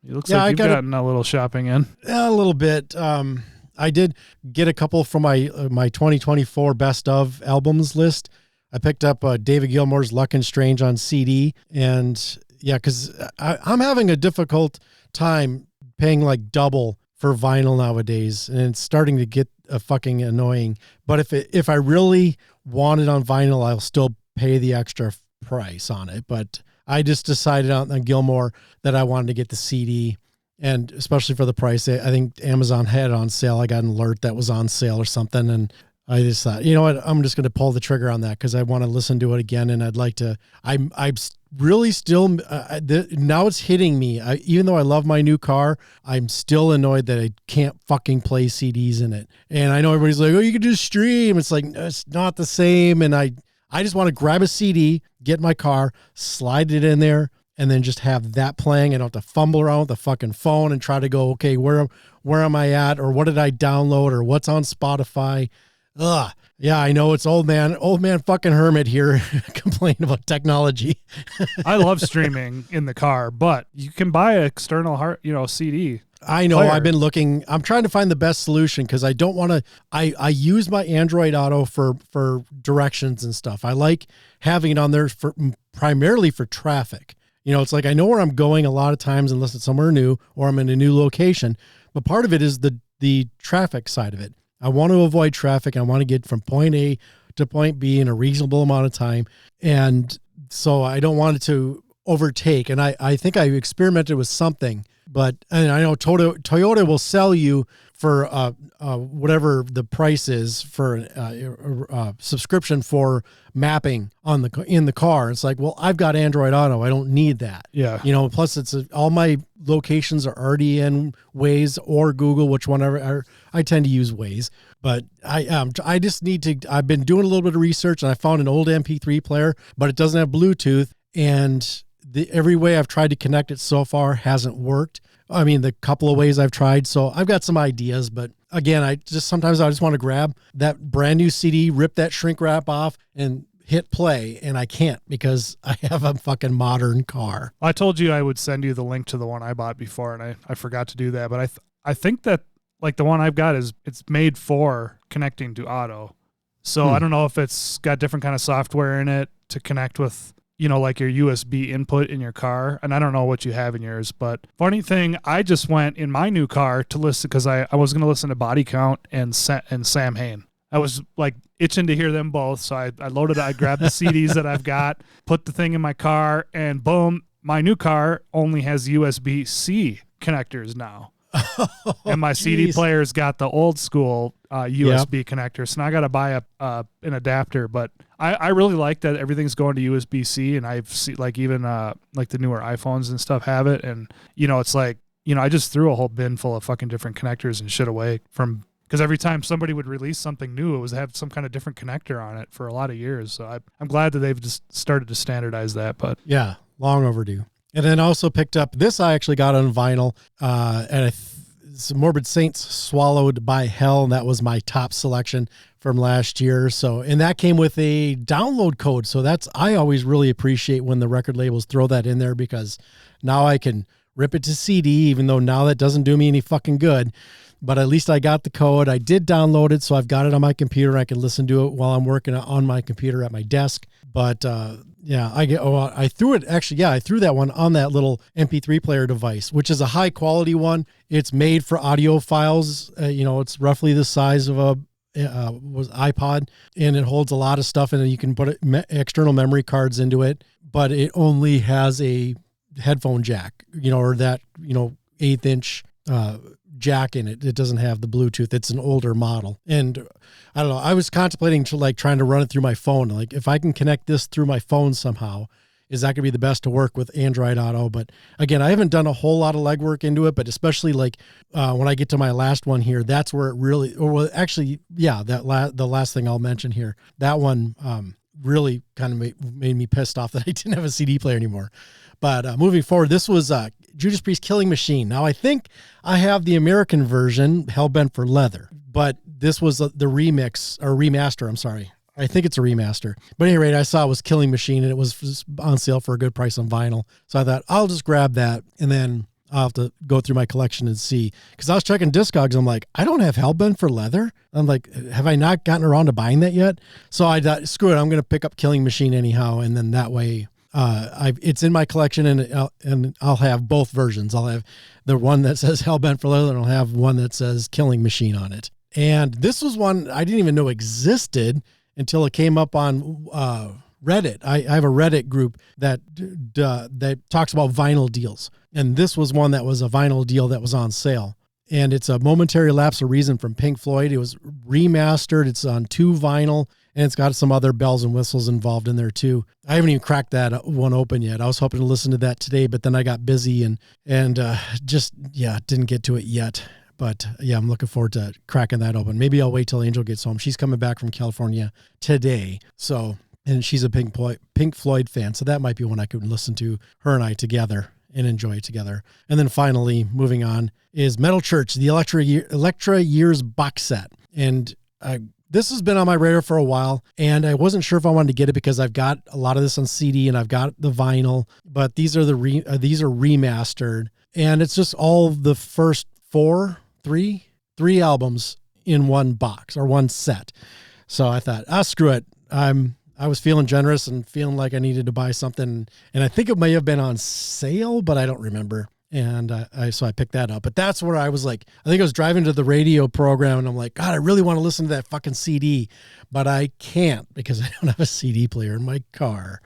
It looks like you've gotten a little shopping in. A little bit. I did get a couple from my 2024 best of albums list. I picked up David Gilmour's Luck and Strange on CD, and because I'm having a difficult time paying like double for vinyl nowadays, and it's starting to get fucking annoying. But if I really want it on vinyl, I'll still pay the extra price on it. But I just decided on Gilmour that I wanted to get the CD, and especially for the price. I think Amazon had it on sale. I got an alert that was on sale or something, and I just thought, you know what, I'm just going to pull the trigger on that because I want to listen to it again, and I'd like to. I'm really still now it's hitting me. Even though I love my new car, I'm still annoyed that I can't fucking play CDs in it. And I know everybody's like, oh, you can just stream. It's like, it's not the same. And I just want to grab a CD, get in my car, slide it in there, and then just have that playing. I don't have to fumble around with the fucking phone and try to go, okay, where am I at, or what did I download, or what's on Spotify. Ugh. Yeah, I know it's old man fucking hermit here complaining about technology. I love streaming in the car, but you can buy an external CD. I know. player. I've been looking. I'm trying to find the best solution because I don't want to. I use my Android Auto for directions and stuff. I like having it on there primarily for traffic. It's like I know where I'm going a lot of times unless it's somewhere new or I'm in a new location. But part of it is the traffic side of it. I want to avoid traffic. I want to get from point A to point B in a reasonable amount of time. And so I don't want it to overtake. And I think I experimented with something, but and I know Toyota will sell you for whatever the price is for a subscription for mapping in the car. It's like, well, I've got Android Auto. I don't need that. Yeah. Plus it's all my locations are already in Waze or Google, which whenever I tend to use Waze, but I just need to, I've been doing a little bit of research and I found an old MP3 player, but it doesn't have Bluetooth, and every way I've tried to connect it so far hasn't worked. I mean, the couple of ways I've tried. So I've got some ideas, but again, sometimes I just want to grab that brand new CD, rip that shrink wrap off and hit play. And I can't because I have a fucking modern car. I told you I would send you the link to the one I bought before, and I forgot to do that. But I think that like the one I've got it's made for connecting to Auto. So I don't know if it's got different kind of software in it to connect with, like your USB input in your car. And I don't know what you have in yours, but funny thing, I just went in my new car to listen because I was going to listen to Body Count and Sam Hain. I was like itching to hear them both. So I grabbed the CDs that I've got, put the thing in my car, and boom, my new car only has USB-C connectors now. And my CD player's got the old school USB connector. So now I got to buy an adapter, but I really like that everything's going to USB-C, and I've seen like even like the newer iPhones and stuff have it. And, it's like, I just threw a whole bin full of fucking different connectors and shit away because every time somebody would release something new, it was have some kind of different connector on it for a lot of years. So I'm glad that they've just started to standardize that. But yeah, long overdue. And then also picked up this. I actually got on vinyl, and it's Morbid Saints, Swallowed by Hell. And that was my top selection from last year. So, and that came with a download code. So I always really appreciate when the record labels throw that in there, because now I can rip it to CD, even though now that doesn't do me any fucking good. But at least I got the code. I did download it, so I've got it on my computer. I can listen to it while I'm working on my computer at my desk. But yeah, I threw it. Actually, yeah, I threw that one on that little MP3 player device, which is a high quality one. It's made for audio files. It's roughly the size of a iPod, and it holds a lot of stuff, and you can put external memory cards into it. But it only has a headphone jack, or that 1/8 inch jack in it. It doesn't have the Bluetooth. It's an older model. And I don't know, I was contemplating trying to run it through my phone. Like, if I can connect this through my phone somehow, is that going to be the best to work with Android Auto? But again, I haven't done a whole lot of legwork into it, but especially when I get to my last one here, that's where it really, the last thing I'll mention here, that one really kind of made me pissed off that I didn't have a CD player anymore. But moving forward, this was Judas Priest Killing Machine. Now, I think I have the American version, Hellbent for Leather, but this was the remix, or remaster, I'm sorry. I think it's a remaster. But at any rate, I saw it was Killing Machine, and it was on sale for a good price on vinyl. So I thought, I'll just grab that, and then I'll have to go through my collection and see. Because I was checking Discogs, I'm like, I don't have Hellbent for Leather? I'm like, have I not gotten around to buying that yet? So I thought, screw it, I'm going to pick up Killing Machine anyhow, and then that way it's in my collection, and I'll have both versions. I'll have the one that says Hellbent for Leather, and I'll have one that says Killing Machine on it. And this was one I didn't even know existed until it came up on Reddit. I have a Reddit group that talks about vinyl deals. And this was one that was a vinyl deal that was on sale. And it's a Momentary Lapse of Reason from Pink Floyd. It was remastered. It's on 2 vinyl, and it's got some other bells and whistles involved in there too. I haven't even cracked that one open yet. I was hoping to listen to that today, but then I got busy and didn't get to it yet. But yeah, I'm looking forward to cracking that open. Maybe I'll wait till Angel gets home. She's coming back from California today. So, and she's a Pink Floyd fan. So that might be one I could listen to, her and I together, and enjoy it together. And then finally, moving on, is Metal Church, the Electra Years box set. And this has been on my radar for a while, and I wasn't sure if I wanted to get it because I've got a lot of this on CD and I've got the vinyl, but these are these are remastered, and it's just all the first three albums in one box or one set. So I thought, screw it. I was feeling generous and feeling like I needed to buy something, and I think it may have been on sale, but I don't remember. And so I picked that up. But that's where I was like, I think I was driving to the radio program, and I'm like, God, I really want to listen to that fucking CD, but I can't because I don't have a CD player in my car.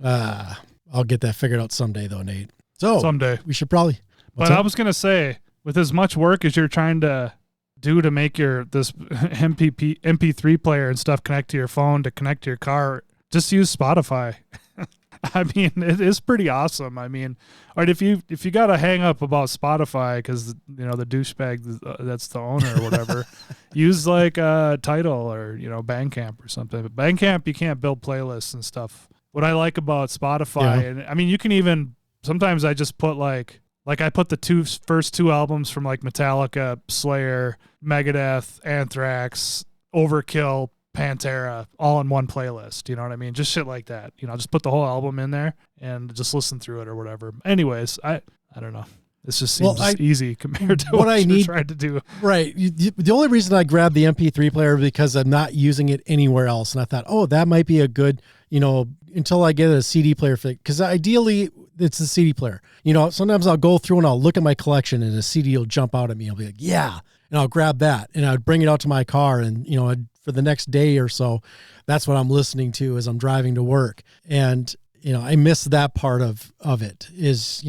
I'll get that figured out someday, though, Nate. So someday we should probably. I was gonna say, with as much work as you're trying to do to make this MP3 player and stuff connect to your phone, to connect to your car, just use Spotify. I mean, it is pretty awesome. I mean, all right, if you got a hang up about Spotify because the douchebag that's the owner or whatever, use Tidal or Bandcamp or something. But Bandcamp, you can't build playlists and stuff. What I like about Spotify, and I mean, you can even sometimes I just put I put the first two albums from Metallica, Slayer, Megadeth, Anthrax, Overkill, Pantera, all in one playlist. You know what I mean? Just shit like that. Just put the whole album in there and just listen through it or whatever. Anyways, I don't know. This just seems easy compared to what I need tried to do. Right. The only reason I grabbed the MP3 player because I'm not using it anywhere else. And I thought, that might be a good, until I get a CD player fit. Because ideally, it's a CD player. Sometimes I'll go through and I'll look at my collection and a CD will jump out at me. I'll be like, yeah. And I'll grab that and I'd bring it out to my car and, for the next day or so, that's what I'm listening to as I'm driving to work. And, I miss that part of it is,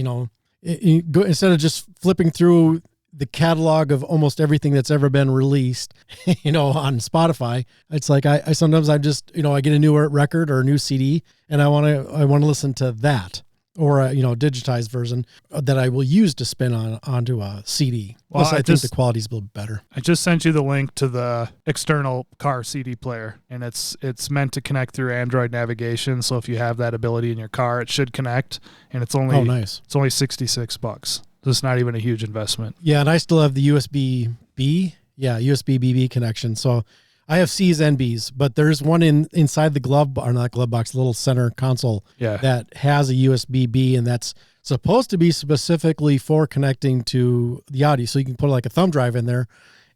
instead of just flipping through the catalog of almost everything that's ever been released, on Spotify, it's like I sometimes I just, I get a new record or a new CD and I want to listen to that. or a digitized version that I will use to spin onto a CD. Well, Plus, I think the quality's a little better. I just sent you the link to the external car CD player, and it's meant to connect through Android navigation. So if you have that ability in your car, it should connect. And it's only nice. It's only $66. So it's not even a huge investment. Yeah, and I still have the USB-B. Yeah, USB-BB connection. So I have C's and B's, but there's one inside the not glove box, little center console that has a USB-B, and that's supposed to be specifically for connecting to the audio. So you can put like a thumb drive in there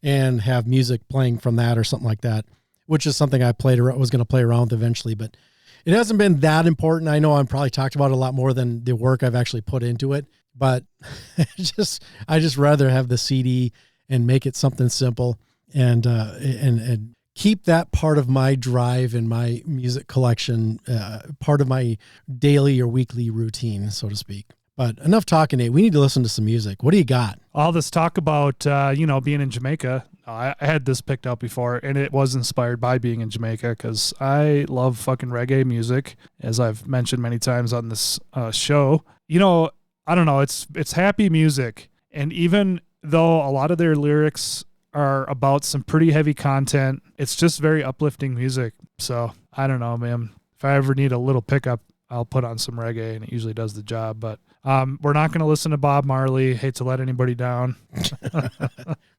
and have music playing from that or something like that, which is something I was going to play around with eventually, but it hasn't been that important. I know I'm probably talked about it a lot more than the work I've actually put into it, but I just rather have the CD and make it something simple and keep that part of my drive and my music collection, part of my daily or weekly routine, so to speak. But enough talking, Nate. We need to listen to some music. What do you got? All this talk about, being in Jamaica. I had this picked out before, and it was inspired by being in Jamaica because I love fucking reggae music, as I've mentioned many times on this show. I don't know. It's happy music. And even though a lot of their lyrics are about some pretty heavy content, it's just very uplifting music. So I don't know, man. If I ever need a little pickup, I'll put on some reggae, and it usually does the job. But we're not going to listen to Bob Marley. Hate to let anybody down.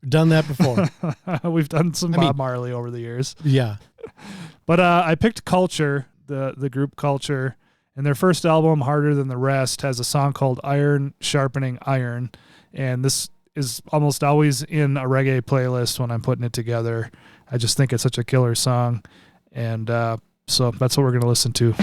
Done that before. We've done some Bob Marley over the years. Yeah. But I picked Culture, the group Culture, and their first album, Harder Than the Rest, has a song called Iron Sharpening Iron. And this is almost always in a reggae playlist when I'm putting it together. I just think it's such a killer song. And so that's what we're going to listen to.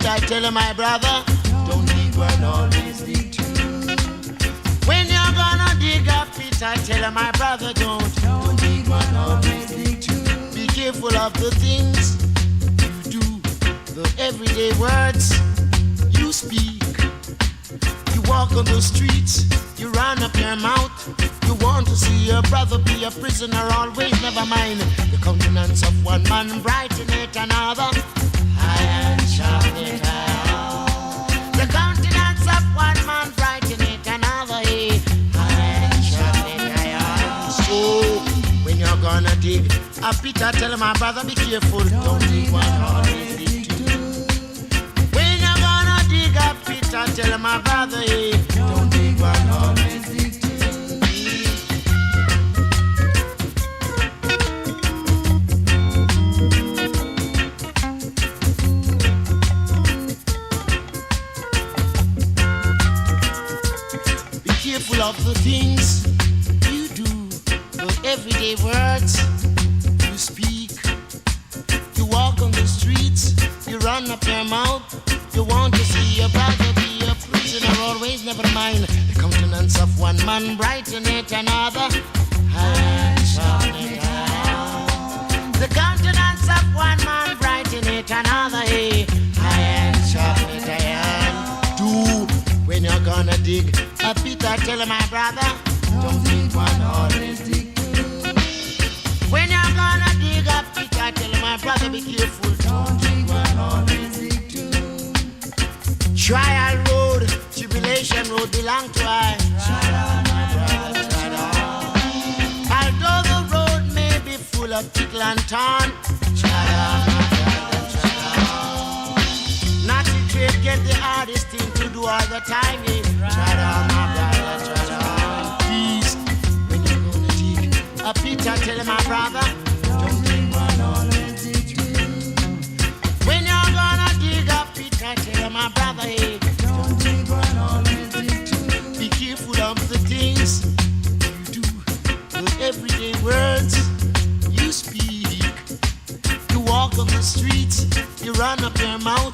I tell my brother, don't dig one, always dig two. When you're gonna dig a pit, I tell my brother, don't dig one, always dig two. Be careful of the things you do, the everyday words you speak. You walk on the streets, you run up your mouth. You want to see your brother be a prisoner always, never mind. The countenance of one man brighten it another. Iron sharpening iron. The countenance of one man brighten it another. Iron sharpening iron. So when you're gonna dig a pit, I tell my brother, be careful. Don't dig one, always dig two. When you're gonna dig a pit, I tell my brother, don't dig one, always dig two. Careful of the things you do, the everyday words you speak. You walk on the streets, you run up your mouth. You want to see your brother be a prisoner always, never mind. The countenance of one man brighten it another. Iron sharpening iron. The countenance of one man brighten it another. Iron sharpening iron. Do when you're gonna dig a pit, I tell my brother, don't dig one, always dig two. When you're gonna dig a pit, I tell my brother, be careful, don't dig one, always dig two. Trial road, tribulation road belong to I. Trial, my brother, trial. Although the road may be full of tickle and torn, trial, my brother, trial. Not to trade, get the hardest thing to do all the time, trial, my brother, trial. Please, when you're gonna dig a pit, I tell my brother, don't dig one, always dig two. When you're gonna dig a pit, I tell my brother, don't dig one, always dig two. Be careful of the things you do, the everyday words you speak. You walk on the streets, you run up your mouth.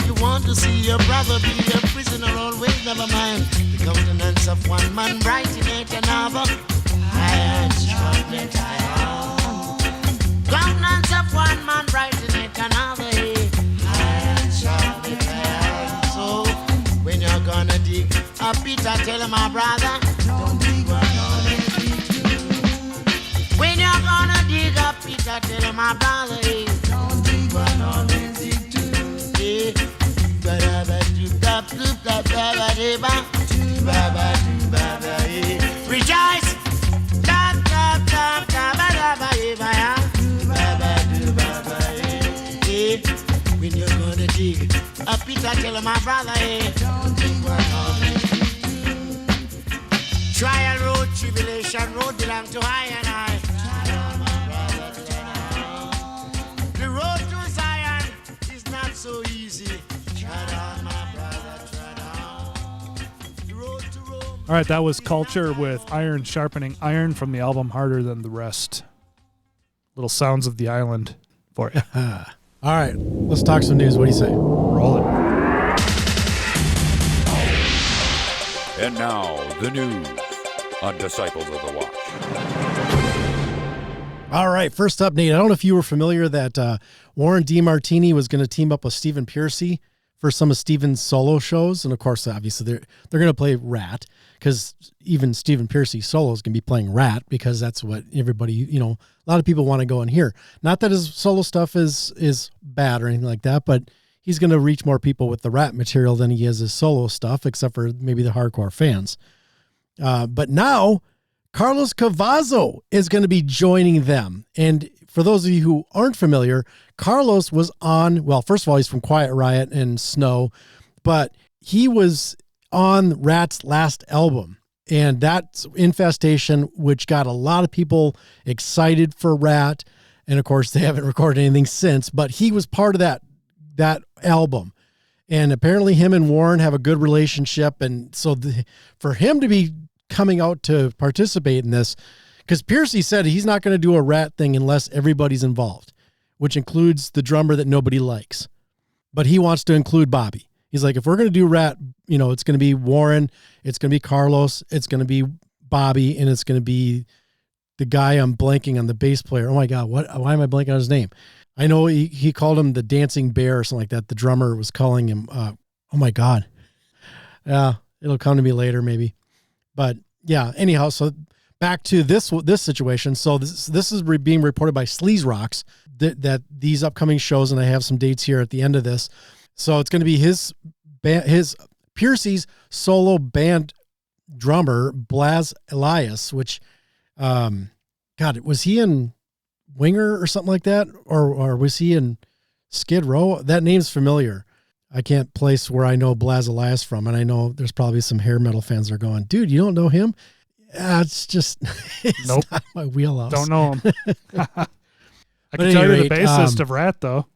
You want to see your brother be a prisoner always, never mind. The countenance of one man brighten another. Iron sharpened iron. Countenance of one man brighten another. Iron sharpened iron. So when you're gonna dig a pit, I tell my brother, don't dig one on it. When you're gonna dig a pit, I tell my brother, don't dig one on it. Rejoice! When you're gonna dig a pit, I tell my brother, don't dig one on it. Trial road, tribulation road belong to I and I. The road to Zion is not so easy. Tread on, my brother, tread on. The road to Rome. All right, that was Culture with Iron Sharpening Iron from the album Harder Than the Rest. Little sounds of the island for you. All right, let's talk some news. What do you say? Roll it. And now, the news on Disciples of the Watch. All right, first up, Nate, I don't know if you were familiar that Warren DeMartini was going to team up with Stephen PEARCY for some of Stephen's solo shows. And of course, obviously, they're going to play RATT, because even Stephen PEARCY solos can be playing RATT, because that's what everybody, a lot of people want to go and hear. Not that his solo stuff is bad or anything like that, but he's going to reach more people with the RATT material than he is his solo stuff, except for maybe the hardcore fans. But now Carlos CAVAZO is going to be joining them. And for those of you who aren't familiar, Carlos was on, well, first of all, he's from Quiet Riot and Snow, but he was on RATT's last album, and that's Infestation, which got a lot of people excited for RATT. And of course, they haven't recorded anything since, but he was part of that album. And apparently him and Warren have a good relationship. And so for him to be coming out to participate in this, because PEARCY said he's not going to do a RATT thing unless everybody's involved, which includes the drummer that nobody likes. But he wants to include Bobby. He's like, if we're going to do RATT, it's going to be Warren, it's going to be Carlos, it's going to be Bobby, and it's going to be the guy I'm blanking on, the bass player. Oh my God, why am I blanking on his name? I know he called him the Dancing Bear or something like that. The drummer was calling him, oh my God. Yeah, it'll come to me later maybe. But yeah, anyhow, so back to this situation. So this is being reported by Sleaze Rocks that these upcoming shows, and I have some dates here at the end of this. So it's going to be his PEARCY's solo band drummer, Blaz Elias, which, God, was he in Winger or something like that? Or was he in Skid Row? That name's familiar. I can't place where I know Blaz Elias from. And I know there's probably some hair metal fans that are going, dude, you don't know him? It's just, it's Nope. not my wheelhouse. Don't know him. I can tell you the bassist of RATT, though.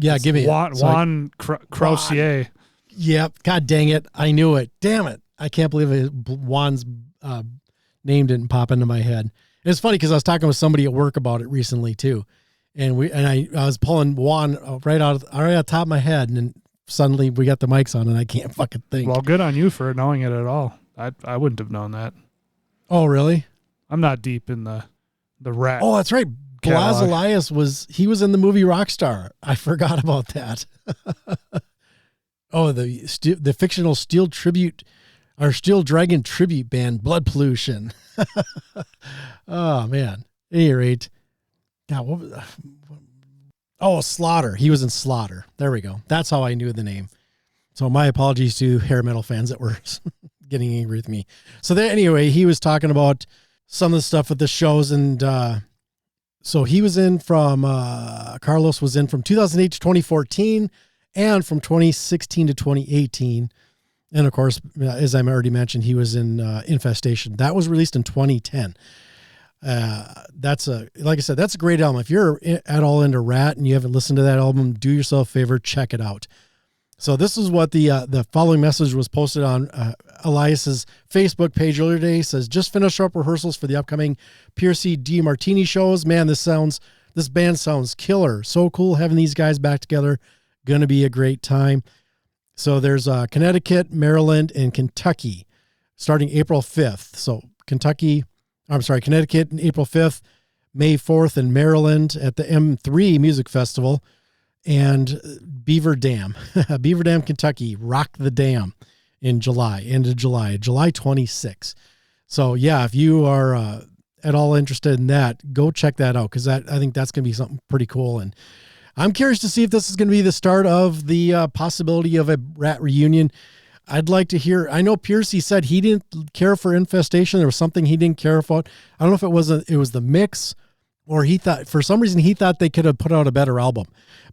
Yeah, give me Juan Crocier. Yep. God dang it. I knew it. Damn it. I can't believe Juan's name didn't pop into my head. It's funny because I was talking with somebody at work about it recently too. And I was pulling Juan right out of the top of my head, and then suddenly we got the mics on and I can't fucking think. Well, good on you for knowing it at all. I wouldn't have known that. Oh, really? I'm not deep in the RATT. Oh, that's right. Blaz catalog. Elias was in the movie Rockstar. I forgot about that. Oh, the fictional Steel Dragon tribute band Blood Pollution. Oh man. At any rate. God, Slaughter. He was in Slaughter. There we go. That's how I knew the name. So my apologies to hair metal fans that were getting angry with me. So anyway, he was talking about some of the stuff with the shows, and so he was in from Carlos was in from 2008 to 2014 and from 2016 to 2018. And of course, as I already mentioned, he was in Infestation. That was released in 2010. Like I said, that's a great album. If you're at all into RATT and you haven't listened to that album, do yourself a favor, check it out. So this is what the following message was posted on Elias's Facebook page earlier today. It says, just finished up rehearsals for the upcoming PEARCY DeMarTini shows. Man, this sounds This band sounds killer. So cool having these guys back together. Going to be a great time. So there's Connecticut, Maryland, and Kentucky starting April 5th. So Connecticut in April 5th, May 4th in Maryland at the M3 Music Festival, and Beaver Dam, Kentucky, Rock the Dam in end of July 26th. So yeah, if you are at all interested in that, go check that out, because I think that's going to be something pretty cool. And I'm curious to see if this is going to be the start of the possibility of a RATT reunion. I'd like to hear. I know PEARCY said he didn't care for Infestation. There was something he didn't care about. I don't know if it was the mix, or he thought for some reason they could have put out a better album.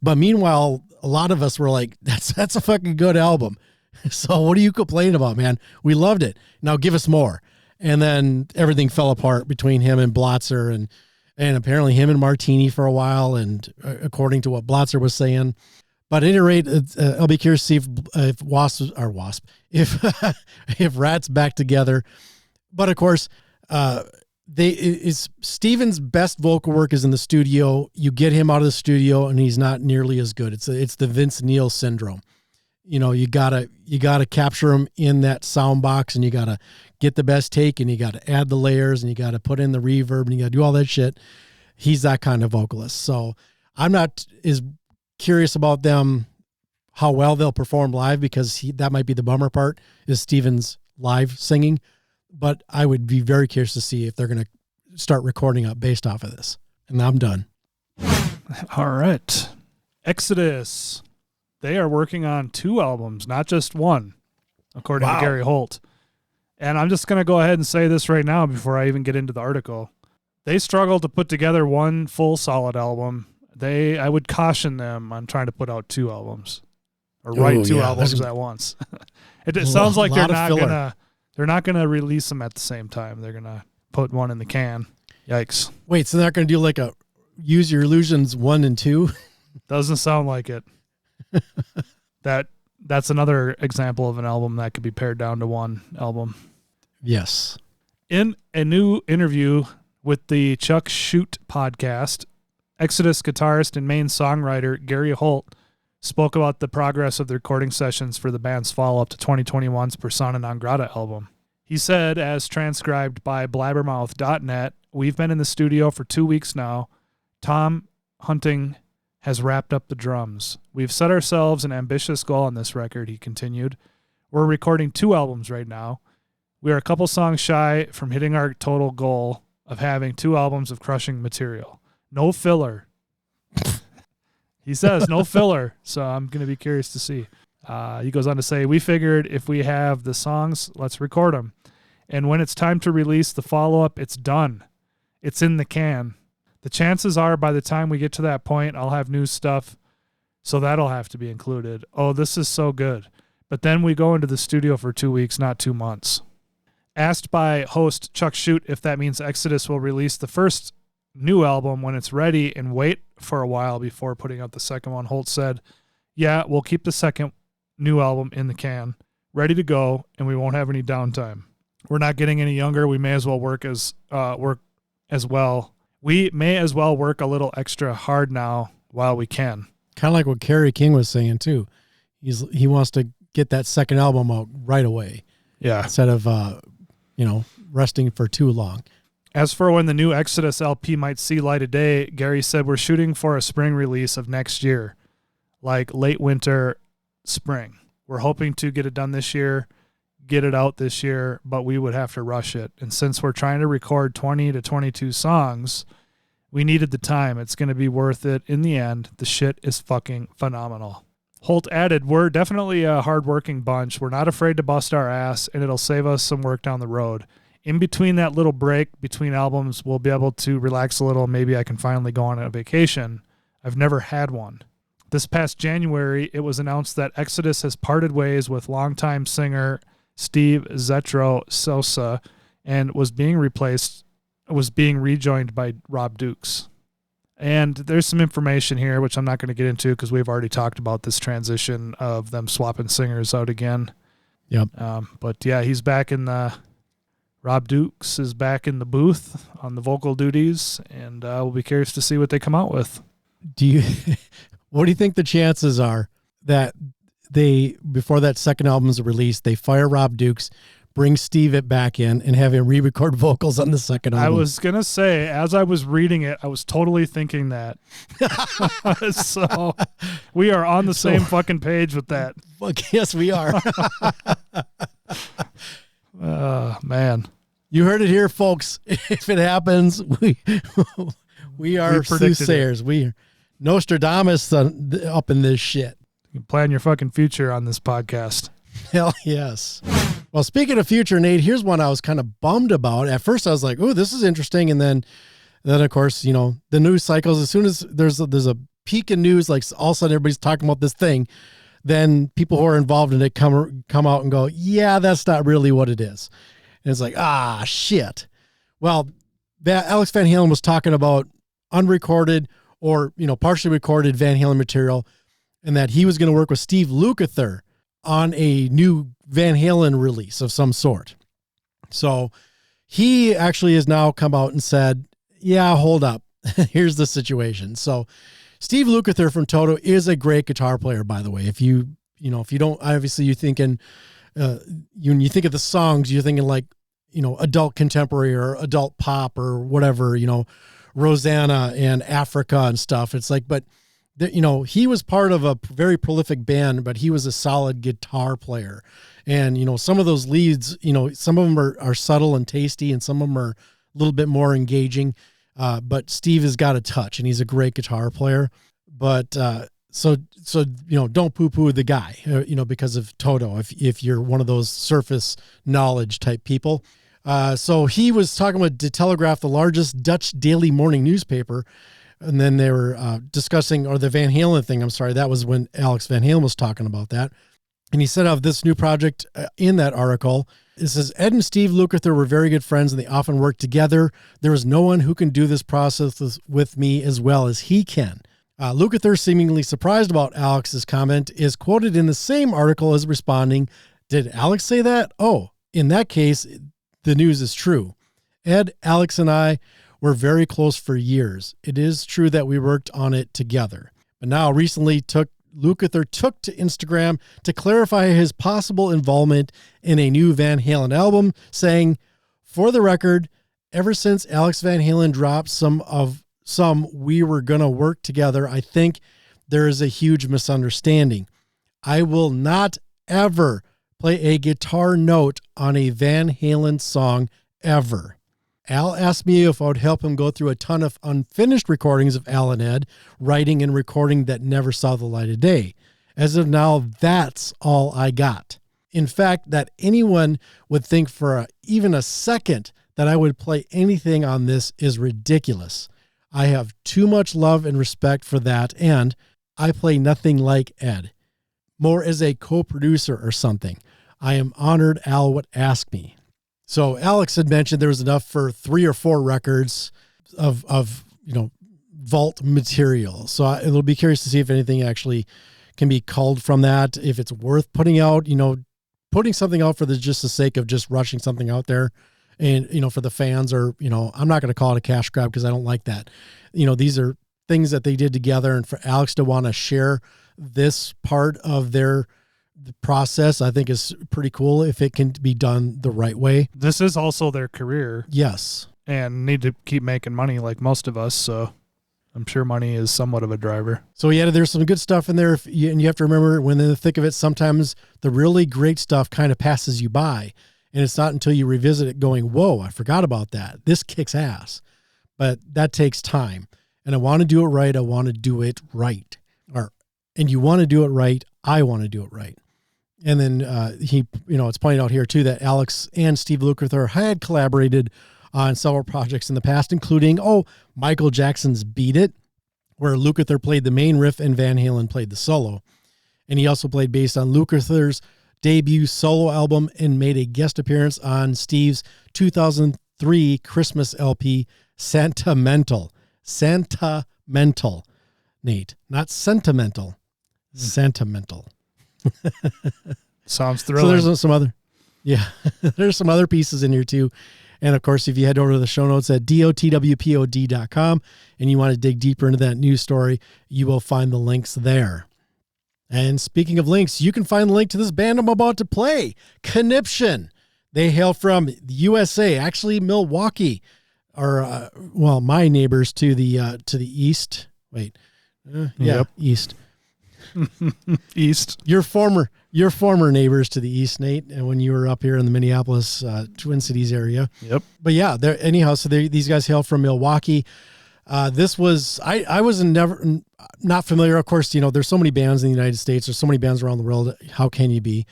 But meanwhile, a lot of us were like, that's a fucking good album. So what are you complaining about, man? We loved it. Now give us more. And then everything fell apart between him and Blotzer, and apparently him and Martini for a while, and according to what Blotzer was saying. But at any rate, I'll be curious to see if if RATT's back together. But of course, Steven's best vocal work is in the studio. You get him out of the studio and he's not nearly as good. It's the Vince Neil syndrome. You know, you gotta capture him in that sound box, and you gotta get the best take, and you gotta add the layers, and you gotta put in the reverb, and you gotta do all that shit. He's that kind of vocalist. So I'm not as curious about them, how well they'll perform live, because that might be the bummer part, is Steven's live singing. But I would be very curious to see if they're going to start recording up based off of this. And I'm done. All right. Exodus. They are working on 2 albums, not just one, according to Gary Holt. And I'm just going to go ahead and say this right now before I even get into the article. They struggled to put together one full solid album. I would caution them on trying to put out 2 albums or write 2 albums at once. It sounds like they're not gonna release them at the same time. They're gonna put one in the can. Yikes! Wait, so they're not gonna do like a Use Your Illusions 1 and 2? Doesn't sound like it. That's another example of an album that could be pared down to one album. Yes. In a new interview with the Chuck Shoot podcast, Exodus guitarist and main songwriter Gary Holt spoke about the progress of the recording sessions for the band's follow-up to 2021's Persona Non Grata album. He said, as transcribed by blabbermouth.net, "We've been in the studio for 2 weeks now. Tom Hunting has wrapped up the drums. We've set ourselves an ambitious goal on this record," he continued. "We're recording 2 albums right now. We are a couple songs shy from hitting our total goal of having 2 albums of crushing material. No filler." He says no filler, so I'm going to be curious to see. He goes on to say, "We figured if we have the songs, let's record them. And when it's time to release the follow-up, it's done. It's in the can. The chances are by the time we get to that point, I'll have new stuff, so that'll have to be included. Oh, this is so good. But then we go into the studio for 2 weeks, not 2 months." Asked by host Chuck Shoot if that means Exodus will release the first new album when it's ready and wait for a while before putting out the second one, Holt said, "Yeah, we'll keep the second new album in the can, ready to go, and we won't have any downtime. We're not getting any younger. We may as well work as well. We may as well work a little extra hard now while we can." Kind of like what Kerry King was saying too. He wants to get that second album out right away. Yeah. Instead of resting for too long. As for when the new Exodus LP might see light of day, Gary said, "We're shooting for a spring release of next year, like late winter, spring. We're hoping to get it done this year, get it out this year, but we would have to rush it. And since we're trying to record 20 to 22 songs, we needed the time. It's going to be worth it in the end. The shit is fucking phenomenal." Holt added, "We're definitely a hard-working bunch. We're not afraid to bust our ass, and it'll save us some work down the road. In between that little break between albums, we'll be able to relax a little. Maybe I can finally go on a vacation. I've never had one." This past January, it was announced that Exodus has parted ways with longtime singer Steve Zetro Sosa and was being rejoined by Rob Dukes. And there's some information here, which I'm not going to get into because we've already talked about this transition of them swapping singers out again. Yep. But yeah, he's back in the Rob Dukes is back in the booth on the vocal duties, and we'll be curious to see what they come out with. What do you think the chances are that they, before that second album is released, they fire Rob Dukes, bring Steve it back in, and have him re-record vocals on the second album? I was going to say, as I was reading it, I was totally thinking that. So we are on the same fucking page with that. Fuck, yes, we are. Man. You heard it here, folks. If it happens, we are soothsayers. We are Nostradamus up in this shit. You can plan your fucking future on this podcast. Hell yes. Well, speaking of future, Nate, here's one I was kind of bummed about. At first, I was like, "Oh, this is interesting," and then of course, you know, the news cycles. As soon as there's a peak in news, like all of a sudden everybody's talking about this thing, then people who are involved in it come out and go, "Yeah, that's not really what it is." And it's like, ah, shit. Well, Alex Van Halen was talking about unrecorded or, you know, partially recorded Van Halen material, and that he was going to work with Steve Lukather on a new Van Halen release of some sort. So he actually has now come out and said, yeah, hold up. Here's the situation. So Steve Lukather from Toto is a great guitar player, by the way. If you don't, obviously you're thinking, when you think of the songs, you're thinking like, you know, adult contemporary or adult pop or whatever, you know, Rosanna and Africa and stuff. It's like, but you know, he was part of a very prolific band, but he was a solid guitar player. And, you know, some of those leads, you know, some of them are subtle and tasty, and some of them are a little bit more engaging. But Steve has got a touch, and he's a great guitar player. But so you know, don't poo-poo the guy, you know, because of Toto, if you're one of those surface knowledge type people. So he was talking about De Telegraaf, the largest Dutch daily morning newspaper. And then they were discussing, or the Van Halen thing, I'm sorry, that was when Alex Van Halen was talking about that. And he said of this new project in that article, it says, Ed and Steve Lukather were very good friends, and they often worked together. There is no one who can do this process with me as well as he can. Lukather, seemingly surprised about Alex's comment, is quoted in the same article as responding, did Alex say that? Oh, in that case, the news is true. Ed, Alex, and I were very close for years. It is true that we worked on it together. But now recently Lukather took to Instagram to clarify his possible involvement in a new Van Halen album, saying, for the record, ever since Alex Van Halen dropped some we were going to work together, I think there is a huge misunderstanding. I will not ever play a guitar note on a Van Halen song ever. Al asked me if I would help him go through a ton of unfinished recordings of Al and Ed, writing and recording that never saw the light of day. As of now, that's all I got. In fact, that anyone would think for even a second that I would play anything on this is ridiculous. I have too much love and respect for that, and I play nothing like Ed. More as a co-producer or something. I am honored Al would ask me. So Alex had mentioned there was enough for 3 or 4 records of you know, vault material. So it'll be curious to see if anything actually can be culled from that, if it's worth putting out, you know, putting something out for just the sake of just rushing something out there. And, you know, for the fans, or, you know, I'm not going to call it a cash grab because I don't like that. You know, these are things that they did together, and for Alex to want to share this part of the process, I think is pretty cool if it can be done the right way. This is also their career. Yes. And need to keep making money like most of us. So I'm sure money is somewhat of a driver. So yeah, there's some good stuff in there. And you have to remember, when in the thick of it, sometimes the really great stuff kind of passes you by. And it's not until you revisit it going, whoa, I forgot about that. This kicks ass. But that takes time. And I want to do it right. I want to do it right. And you want to do it right. I want to do it right. And then it's pointed out here too that Alex and Steve Lukather had collaborated on several projects in the past, including, Michael Jackson's Beat It, where Lukather played the main riff and Van Halen played the solo. And he also played bass on Lukather's debut solo album and made a guest appearance on Steve's 2003 Christmas LP, Sentimental. Sentimental, Nate, not sentimental. Sentimental. Sounds thrilling. So there's some other. Yeah, there's some other pieces in here too. And of course, if you head over to the show notes at dotwpod.com and you want to dig deeper into that news story, you will find the links there. And speaking of links, you can find the link to this band I'm about to play, Conniption. They hail from the USA, actually Milwaukee, or my neighbors to the east. Wait, east. East. Your former neighbors to the east, Nate, and when you were up here in the Minneapolis Twin Cities area. Yep. But yeah, so these guys hail from Milwaukee. This was I was not familiar. Of course, there's so many bands in the United States. There's so many bands around the world. How can you be?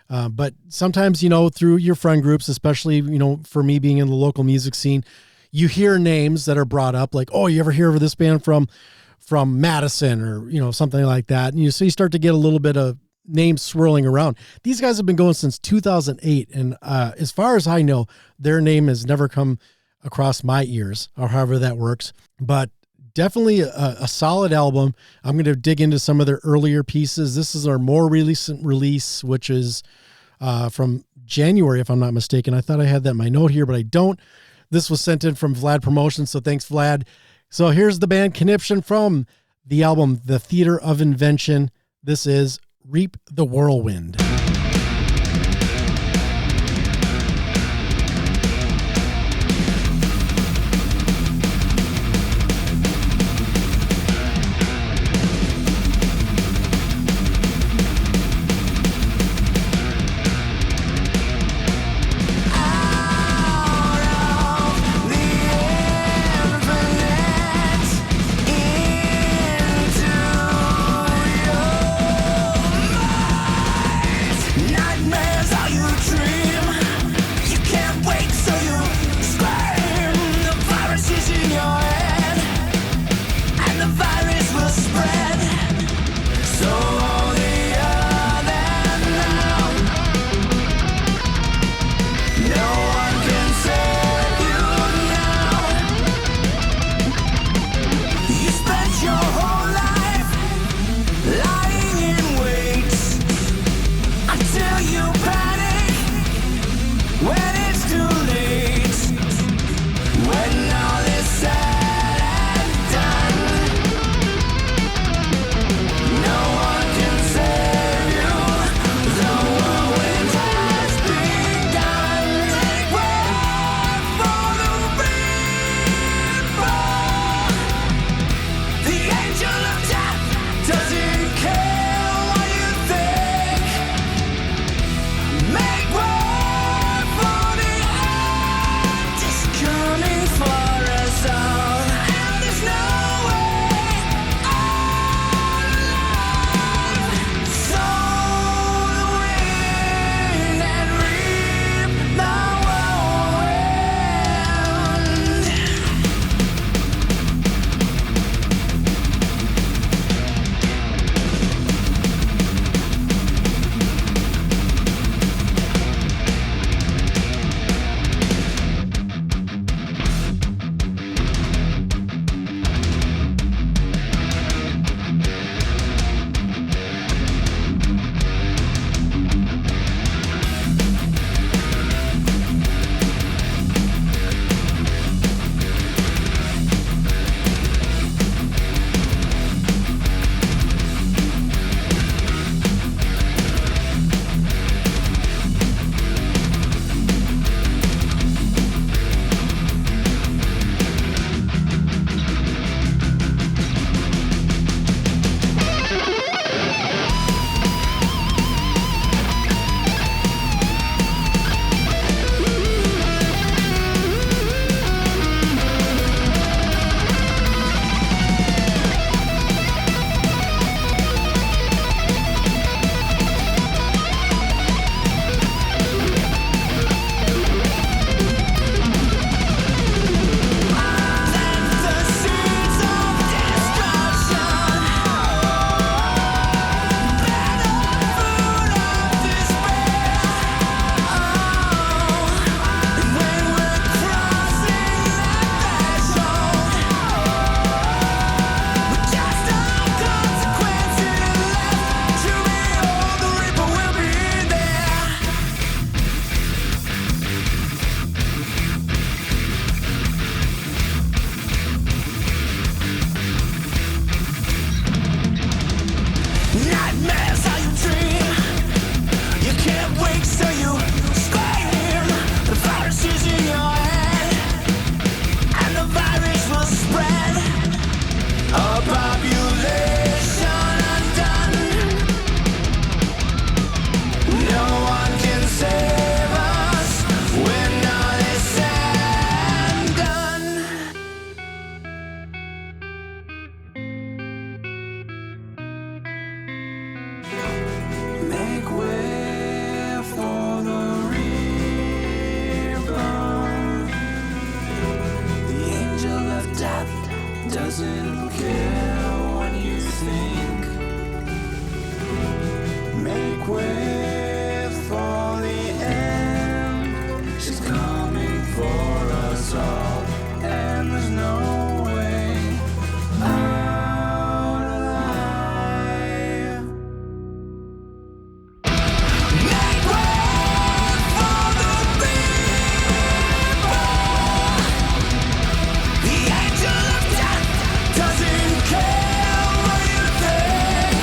But sometimes, through your friend groups, especially, for me being in the local music scene, you hear names that are brought up like, oh, you ever hear of this band from Madison or, something like that. And so you start to get a little bit of names swirling around. These guys have been going since 2008. And as far as I know, their name has never come across my ears or however that works, but definitely a solid album. I'm going to dig into some of their earlier pieces. This is our more recent release, which is from January, if I'm not mistaken. I thought I had that in my note here, but I don't. This was sent in from Vlad Promotions, so thanks, Vlad. So here's the band Conniption from the album The Theatre of Invention. This is Reap the Whirlwind. doesn't care what you think. Make way for the end. She's coming for us all, and there's no way out alive. Make way for the people. The angel of death doesn't care what you think.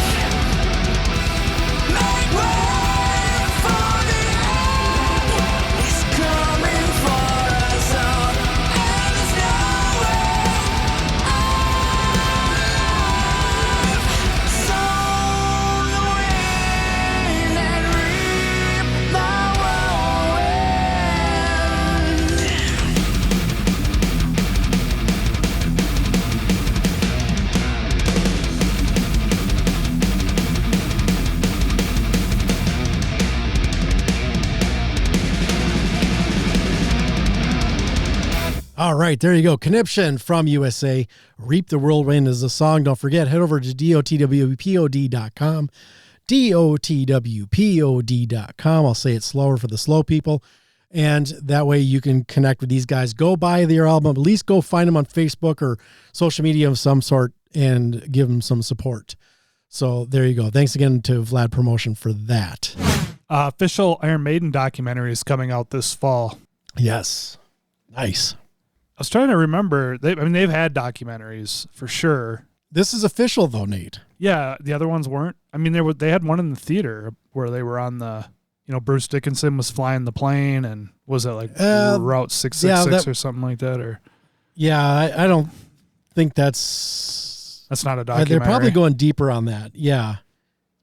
Make way for the end. He's coming for us all, and there's no way out. Sow the wind and reap the whirlwind. All right, there you go. Conniption from USA. Reap the Whirlwind is the song. Don't forget, head over to DotWpod.com. DotWpod.com. I'll say it slower for the slow people. And that way you can connect with these guys. Go buy their album. At least go find them on Facebook or social media of some sort and give them some support. So there you go. Thanks again to Vlad Promotion for that. Official Iron Maiden documentary is coming out this fall. Yes. Nice. I was trying to remember. They've had documentaries for sure. This is official though, Nate. Yeah, the other ones weren't. I mean, they had one in the theater where they were on the, Bruce Dickinson was flying the plane, and was it like Route 666 or something like that? Or yeah, I don't think that's not a documentary. They're probably going deeper on that. Yeah,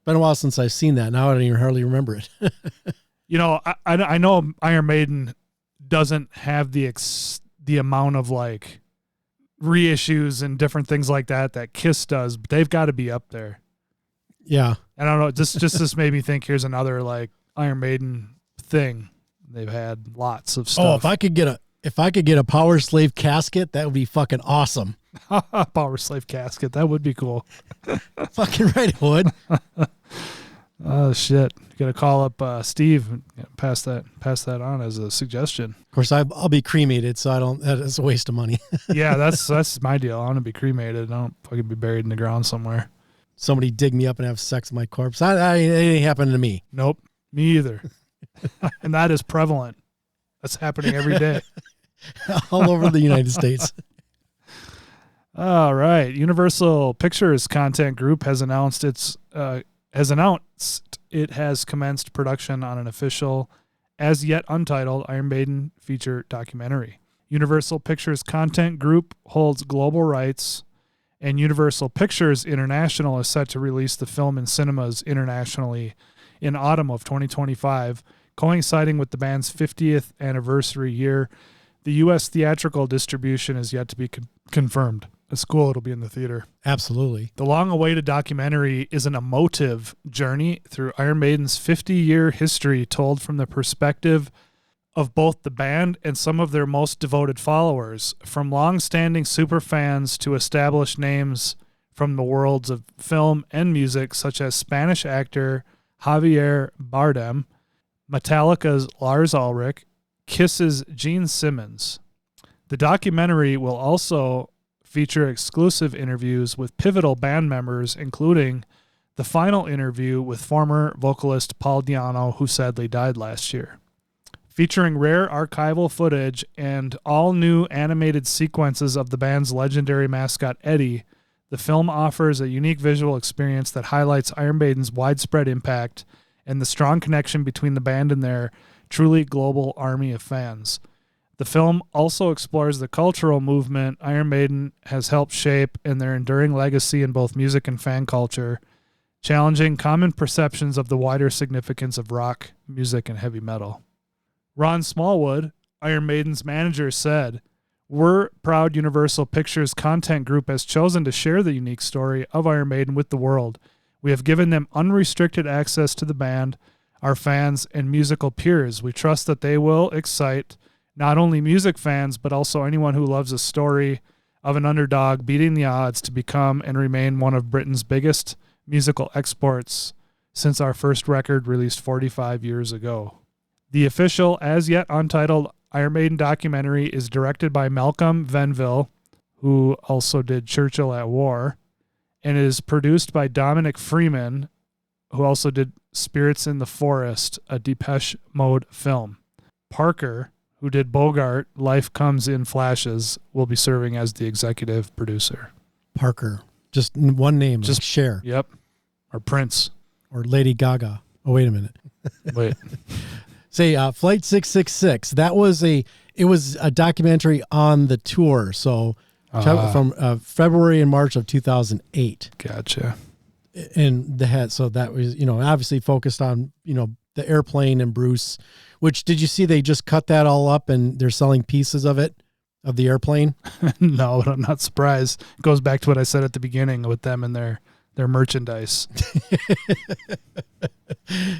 been a while since I've seen that. Now I don't even hardly remember it. I know Iron Maiden doesn't have the amount of like reissues and different things like that Kiss does, but they've got to be up there. Yeah. I don't know. Just this made me think here's another like Iron Maiden thing. They've had lots of stuff. Oh, if I could get a Power Slave casket, that would be fucking awesome. Power Slave casket. That would be cool. Fucking right it would. Oh shit. You gotta call up Steve and pass that on as a suggestion. Of course, I'll be cremated, so that's a waste of money. Yeah, that's my deal. I want to be cremated. I don't fucking be buried in the ground somewhere. Somebody dig me up and have sex with my corpse. It ain't happening to me. Nope. Me either. And that is prevalent. That's happening every day. All over the United States. All right. Universal Pictures Content Group has announced it has commenced production on an official, as yet untitled, Iron Maiden feature documentary. Universal Pictures Content Group holds global rights, and Universal Pictures International is set to release the film in cinemas internationally in autumn of 2025, coinciding with the band's 50th anniversary year. The U.S. theatrical distribution is yet to be confirmed. It's cool. It'll be in the theater. Absolutely. The long-awaited documentary is an emotive journey through Iron Maiden's 50-year history, told from the perspective of both the band and some of their most devoted followers, from long-standing superfans to established names from the worlds of film and music, such as Spanish actor Javier Bardem, Metallica's Lars Ulrich, Kiss's Gene Simmons. The documentary will also feature exclusive interviews with pivotal band members, including the final interview with former vocalist Paul Di'Anno, who sadly died last year. Featuring rare archival footage and all new animated sequences of the band's legendary mascot Eddie, the film offers a unique visual experience that highlights Iron Maiden's widespread impact and the strong connection between the band and their truly global army of fans. The film also explores the cultural movement Iron Maiden has helped shape and their enduring legacy in both music and fan culture, challenging common perceptions of the wider significance of rock, music, and heavy metal. Ron Smallwood, Iron Maiden's manager, said, "We're proud Universal Pictures Content Group has chosen to share the unique story of Iron Maiden with the world. We have given them unrestricted access to the band, our fans, and musical peers. We trust that they will excite not only music fans, but also anyone who loves a story of an underdog beating the odds to become and remain one of Britain's biggest musical exports since our first record released 45 years ago. The official, as yet untitled, Iron Maiden documentary is directed by Malcolm Venville, who also did Churchill at War, and is produced by Dominic Freeman, who also did Spirits in the Forest, a Depeche Mode film. Parker, who did Bogart, Life Comes in Flashes, will be serving as the executive producer. Parker. Just one name. Just like Cher. Yep. Or Prince. Or Lady Gaga. Oh, wait a minute. Wait. Say Flight 666. It was a documentary on the tour. So from February and March of 2008. Gotcha. And so that was, obviously focused on, the airplane and Bruce, which did you see they just cut that all up and they're selling pieces of it, of the airplane? No, but I'm not surprised. It goes back to what I said at the beginning with them and their merchandise.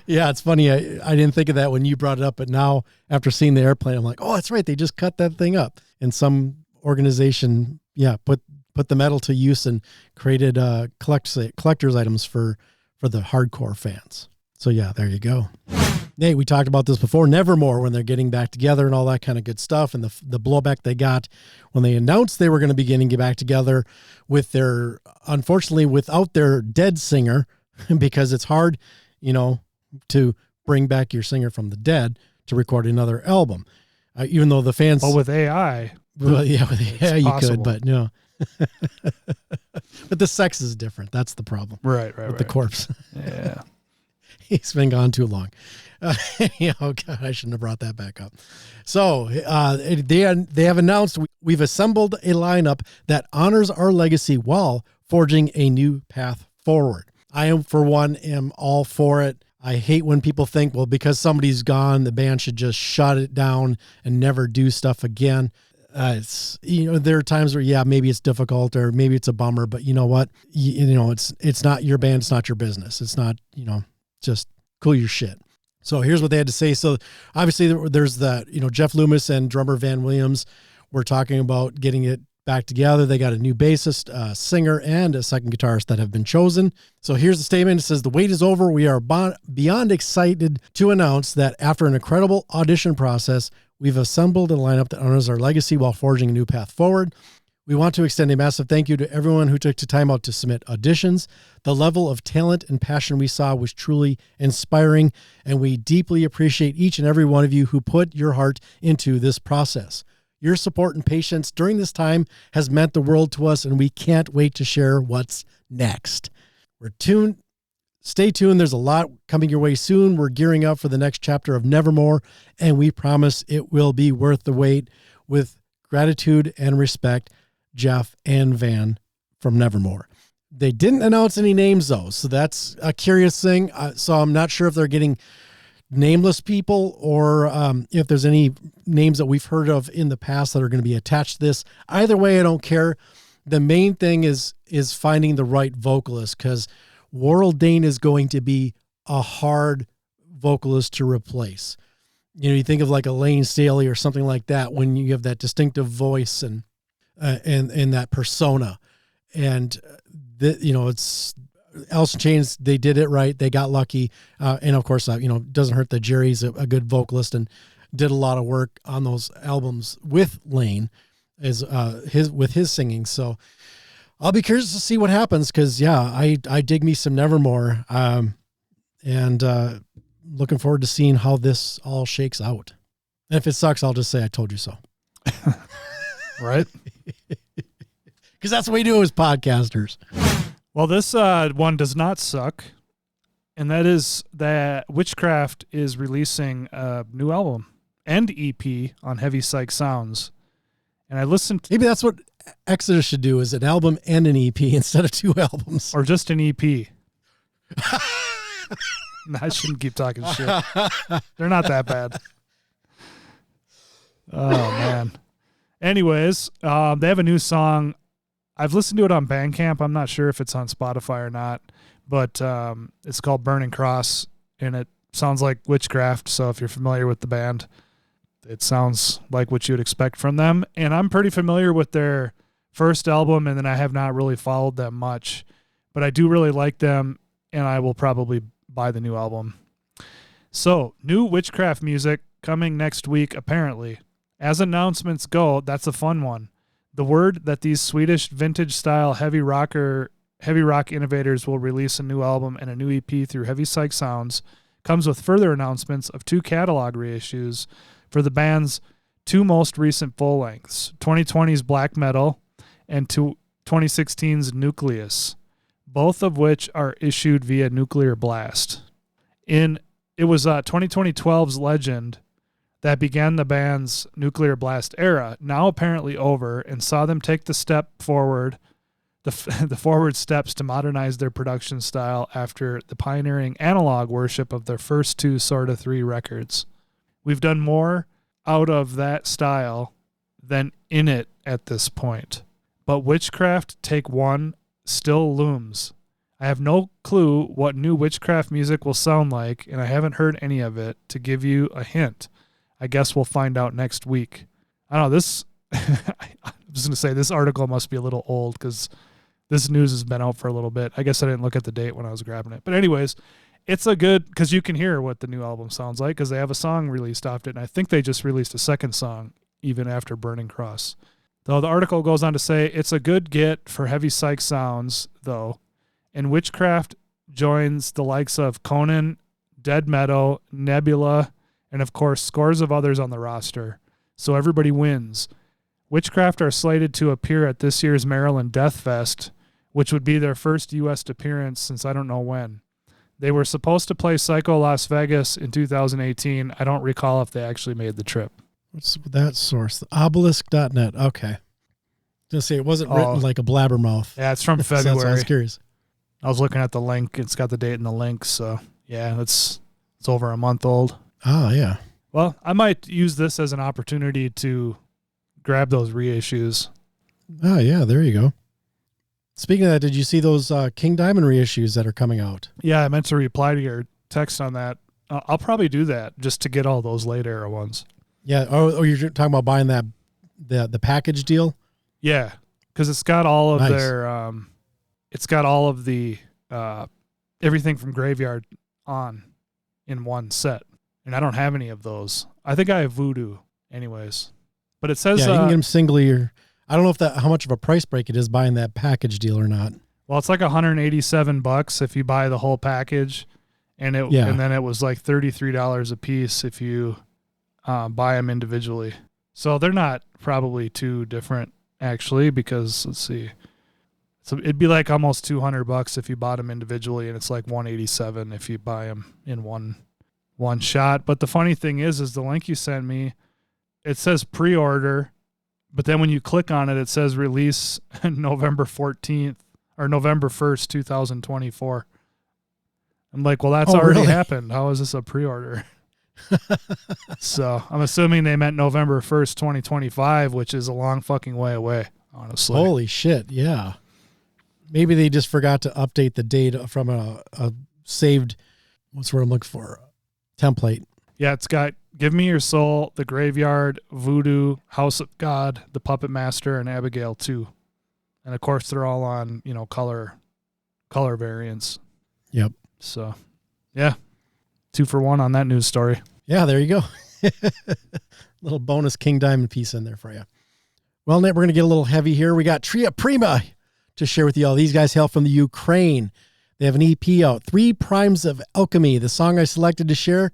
Yeah, it's funny. I didn't think of that when you brought it up, but now after seeing the airplane, I'm like, oh, that's right. They just cut that thing up. And some organization, put the metal to use and created collector's items for the hardcore fans. So yeah, there you go. Nate, we talked about this before, Nevermore, when they're getting back together and all that kind of good stuff, and the blowback they got when they announced they were going to be getting back together with unfortunately without their dead singer, because it's hard, to bring back your singer from the dead to record another album. Even though the fans... Oh, with AI. Well, yeah, with AI you possible. could, but no. But the sex is different. That's the problem. Right. With the corpse. Yeah. He's been gone too long. Oh God, I shouldn't have brought that back up. So they have announced we've assembled a lineup that honors our legacy while forging a new path forward. I am, for one, am all for it. I hate when people think, well, because somebody's gone, the band should just shut it down and never do stuff again. There are times where, maybe it's difficult or maybe it's a bummer, but you know what? It's not your band. It's not your business. It's not, just cool your shit. So here's what they had to say. So obviously there's that, Jeff Loomis and drummer Van Williams were talking about getting it back together. They got a new bassist, singer, and a second guitarist that have been chosen. So here's the statement. It says, the wait is over. We are beyond excited to announce that after an incredible audition process, we've assembled a lineup that honors our legacy while forging a new path forward. We want to extend a massive thank you to everyone who took the time out to submit auditions. The level of talent and passion we saw was truly inspiring, and we deeply appreciate each and every one of you who put your heart into this process. Your support and patience during this time has meant the world to us, and we can't wait to share what's next. Stay tuned. There's a lot coming your way soon. We're gearing up for the next chapter of Nevermore, and we promise it will be worth the wait. With gratitude and respect, Jeff and Van from Nevermore. They didn't announce any names though, so that's a curious thing. So I'm not sure if they're getting nameless people or if there's any names that we've heard of in the past that are going to be attached to this. Either way, I don't care. The main thing is finding the right vocalist, because Warrell Dane is going to be a hard vocalist to replace. You think of like Elaine Staley or something like that, when you have that distinctive voice and that persona. And it's Alice in Chains. They did it right. They got lucky. And of course, it doesn't hurt that Jerry's a good vocalist and did a lot of work on those albums with Lane with his singing. So I'll be curious to see what happens. Cause I dig me some Nevermore. And looking forward to seeing how this all shakes out. And if it sucks, I'll just say, I told you so. Right. Because that's what we do as podcasters. Well, this one does not suck, and that is that Witchcraft is releasing a new album and EP on Heavy Psych Sounds. And I listened to... Maybe that's what Exodus should do, is an album and an EP instead of two albums. Or just an EP. I shouldn't keep talking shit. They're not that bad. Oh, man. Anyways, they have a new song. I've listened to it on Bandcamp. I'm not sure if it's on Spotify or not, but it's called Burning Cross, and it sounds like Witchcraft. So if you're familiar with the band, it sounds like what you would expect from them. And I'm pretty familiar with their first album, and then I have not really followed them much. But I do really like them, and I will probably buy the new album. So, new witchcraft music coming next week, apparently. As announcements go, that's a fun one. The word that these Swedish vintage-style heavy rock innovators will release a new album and a new EP through Heavy Psych Sounds comes with further announcements of 2 catalog reissues for the band's 2 most recent full-lengths, 2020's Black Metal and 2016's Nucleus, both of which are issued via Nuclear Blast. It was 2012's Legend that began the band's Nuclear Blast era, now apparently over, and saw them take the forward steps to modernize their production style after the pioneering analog worship of their first 2 Sorta 3 records. We've done more out of that style than in it at this point. But Witchcraft Take 1 still looms. I have no clue what new Witchcraft music will sound like, and I haven't heard any of it. To give you a hint, I guess we'll find out next week. I don't know, this... I'm just going to say this article must be a little old because this news has been out for a little bit. I guess I didn't look at the date when I was grabbing it. But anyways, it's a good... Because you can hear what the new album sounds like because they have a song released off it, and I think they just released a second song even after Burning Cross. Though the article goes on to say, it's a good get for Heavy Psych Sounds, though, and Witchcraft joins the likes of Conan, Dead Meadow, Nebula, and of course scores of others on the roster. So everybody wins. Witchcraft are slated to appear at this year's Maryland Death Fest, which would be their first U.S. appearance since I don't know when. They were supposed to play Psycho Las Vegas in 2018. I don't recall if they actually made the trip. What's that source? Obelisk.net. Okay. I was going to say, it wasn't written like a blabbermouth. Yeah, it's from So that's February. why I was curious. I was looking at the link. It's got the date in the link. So, yeah, it's over a month old. Oh, yeah. Well, I might use this as an opportunity to grab those reissues. Oh, yeah, there you go. Speaking of that, did you see those King Diamond reissues that are coming out? Yeah, I meant to reply to your text on that. I'll probably do that just to get all those late era ones. Yeah. Oh, you're talking about buying that the package deal? Yeah, because it's got all of Nice. their it's got all of the everything from Graveyard on in one set. And I don't have any of those. I think I have Voodoo anyways. But it says Yeah, you can get them singly, or I don't know how much of a price break it is buying that package deal or not. well, it's like $187 if you buy the whole package, and then it was like $33 a piece if you buy them individually. So they're not probably too different actually, because let's see. So it'd be like almost $200 if you bought them individually, and it's like $187 if you buy them in one shot. But the funny thing is the link you sent me, it says pre-order, but then when you click on it, it says release November 14th or November 1st, 2024. I'm like, well, that's already really? happened. How is this a pre-order? So I'm assuming they meant November 1st, 2025, which is a long fucking way away, honestly. Holy shit, yeah. Maybe they just forgot to update the date from a saved, what's the word I'm looking for, template. Yeah, it's got Give Me Your Soul, The Graveyard, Voodoo, House of God, The Puppet Master, and Abigail 2. And of course, they're all on, color variants. Yep. So, yeah, 2 for 1 on that news story. Yeah, there you go. Little bonus King Diamond piece in there for you. Well, Nate, we're going to get a little heavy here. We got Tria Prima to share with you all. These guys hail from the Ukraine. They have an EP out, 3 Primes of Alchemy. The song I selected to share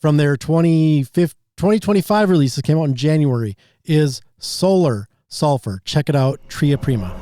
from their 2025 release that came out in January is Solar Sulfur. Check it out, Tria Prima.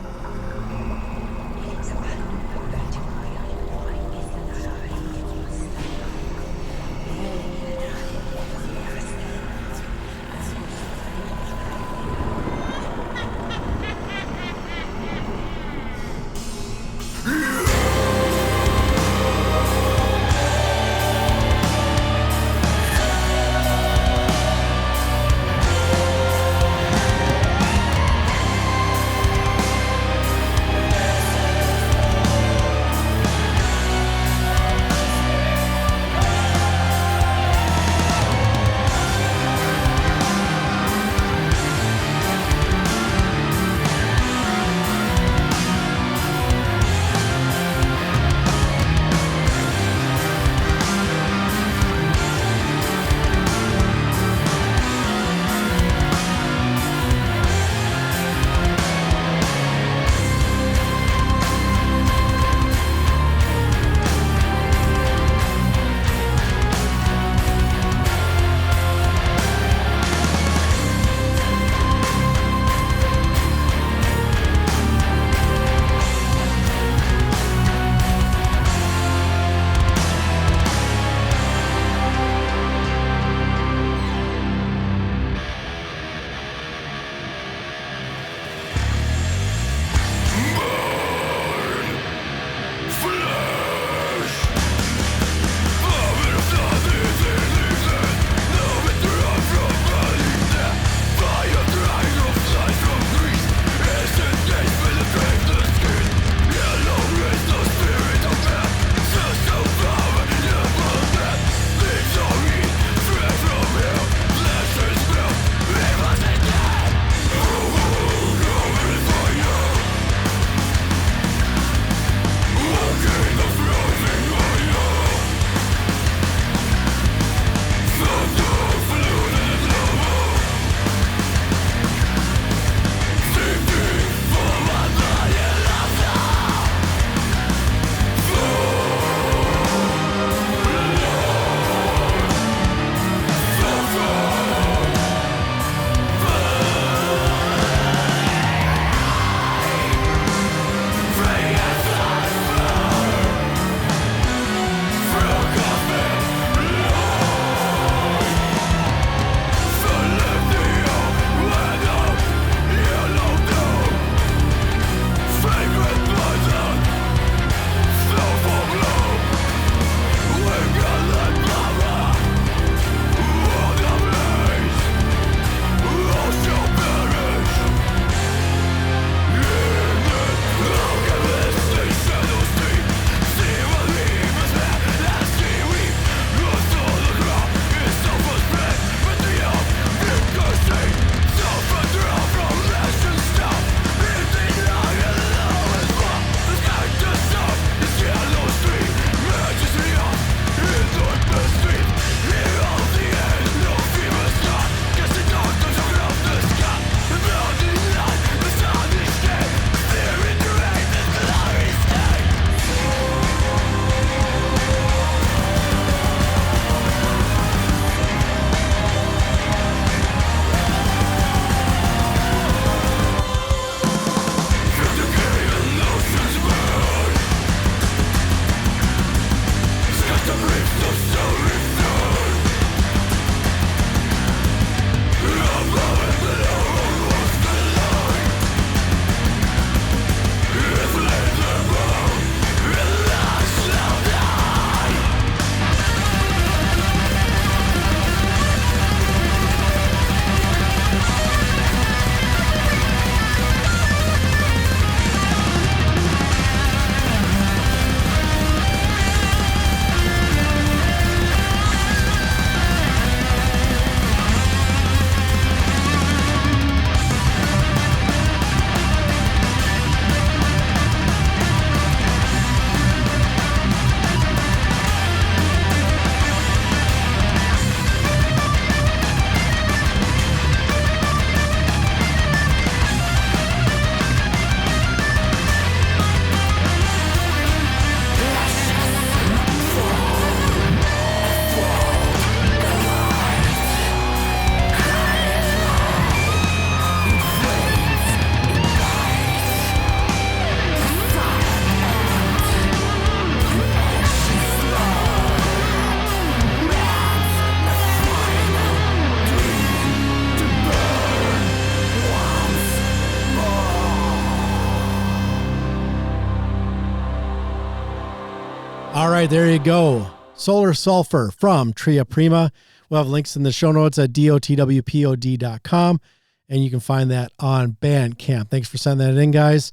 All right, there you go. Solar Sulfur from Tria Prima. We'll have links in the show notes at dotwpod.com, and you can find that on Bandcamp. Thanks for sending that in, guys.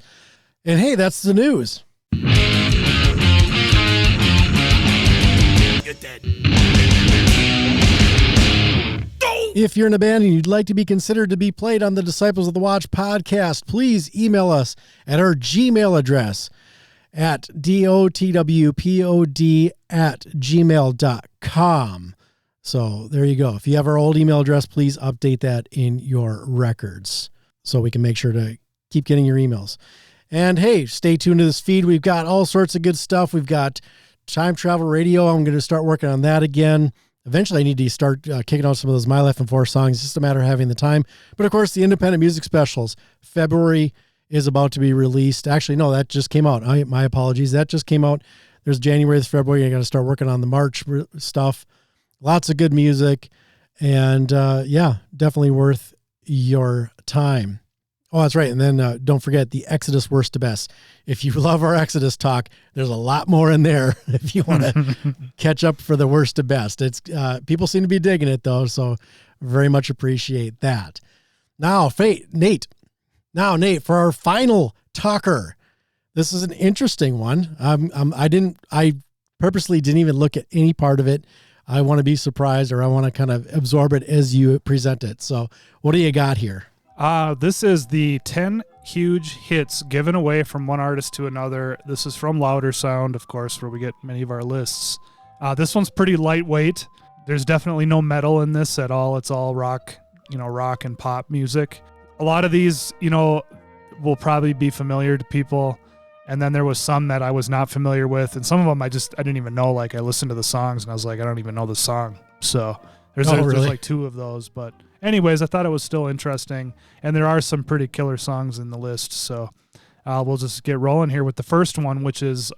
And hey, that's the news. If you're in a band and you'd like to be considered to be played on the Disciples of the Watch podcast, please email us at our Gmail address at dotwpod@gmail.com. So there you go. If you have our old email address, please update that in your records so we can make sure to keep getting your emails. And hey, stay tuned to this feed. We've got all sorts of good stuff. We've got Time Travel Radio. I'm going to start working on that again. Eventually, I need to start kicking out some of those My Life in 4 songs. It's just a matter of having the time. But, of course, the independent music specials. February is about to be released. Actually, no, that just came out. My apologies. That just came out. There's January, there's February. I got to start working on the March stuff. Lots of good music. And, yeah, definitely worth your time. Oh, that's right. And then don't forget the Exodus Worst to Best. If you love our Exodus talk, there's a lot more in there if you want to catch up for the worst to best. It's people seem to be digging it, though, so very much appreciate that. Now, Nate, for our final talker, this is an interesting one. I purposely didn't even look at any part of it. I want to be surprised, or I want to kind of absorb it as you present it. So what do you got here? This is the 10 huge hits given away from one artist to another. This is from Louder Sound, of course, where we get many of our lists. This one's pretty lightweight. There's definitely no metal in this at all. It's all rock, rock and pop music. A lot of these, will probably be familiar to people. And then there was some that I was not familiar with. And some of them I didn't even know. Like, I listened to the songs and I was like, I don't even know the song. So there's like 2 of those, but anyways, I thought it was still interesting, and there are some pretty killer songs in the list, so we'll just get rolling here with the first one, which is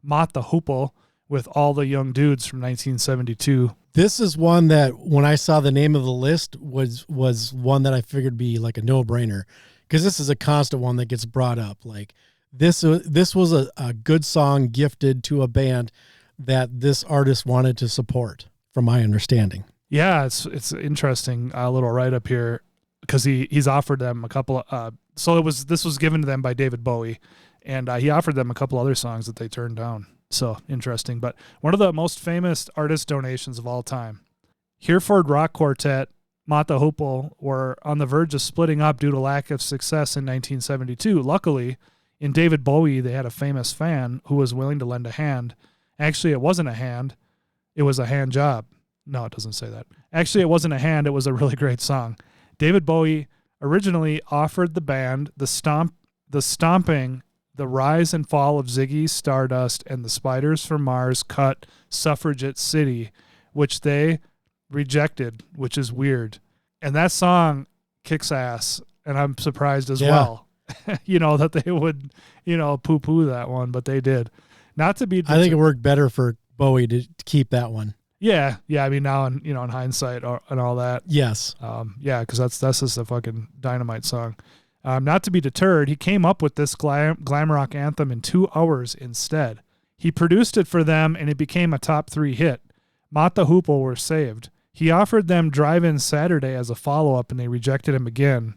Mott the Hoople with All the Young Dudes from 1972. This is one that when I saw the name of the list was one that I figured would be like a no-brainer, because this is a constant one that gets brought up. Like this was a good song gifted to a band that this artist wanted to support, from my understanding. Yeah, it's interesting. A little write up here because he's offered them a couple. This was given to them by David Bowie, and he offered them a couple other songs that they turned down. So interesting. But one of the most famous artist donations of all time, Hereford Rock Quartet, Mott the Hoople were on the verge of splitting up due to lack of success in 1972. Luckily, in David Bowie, they had a famous fan who was willing to lend a hand. Actually, it wasn't a hand; it was a hand job. No, it doesn't say that. Actually, it wasn't a hand. It was a really great song. David Bowie originally offered the band the Stomping, the Rise and Fall of Ziggy Stardust, and the Spiders from Mars cut Suffragette City, which they rejected, which is weird. And that song kicks ass, and I'm surprised as well, that they would, poo-poo that one, but they did. Not to be... I think it worked better for Bowie to keep that one. Yeah. I mean, now in hindsight and all that. Yes. Because that's just a fucking dynamite song. Not to be deterred, he came up with this glam rock anthem in 2 hours instead. He produced it for them, and it became a top 3 hit. Mott the Hoople were saved. He offered them Drive-In Saturday as a follow-up, and they rejected him again.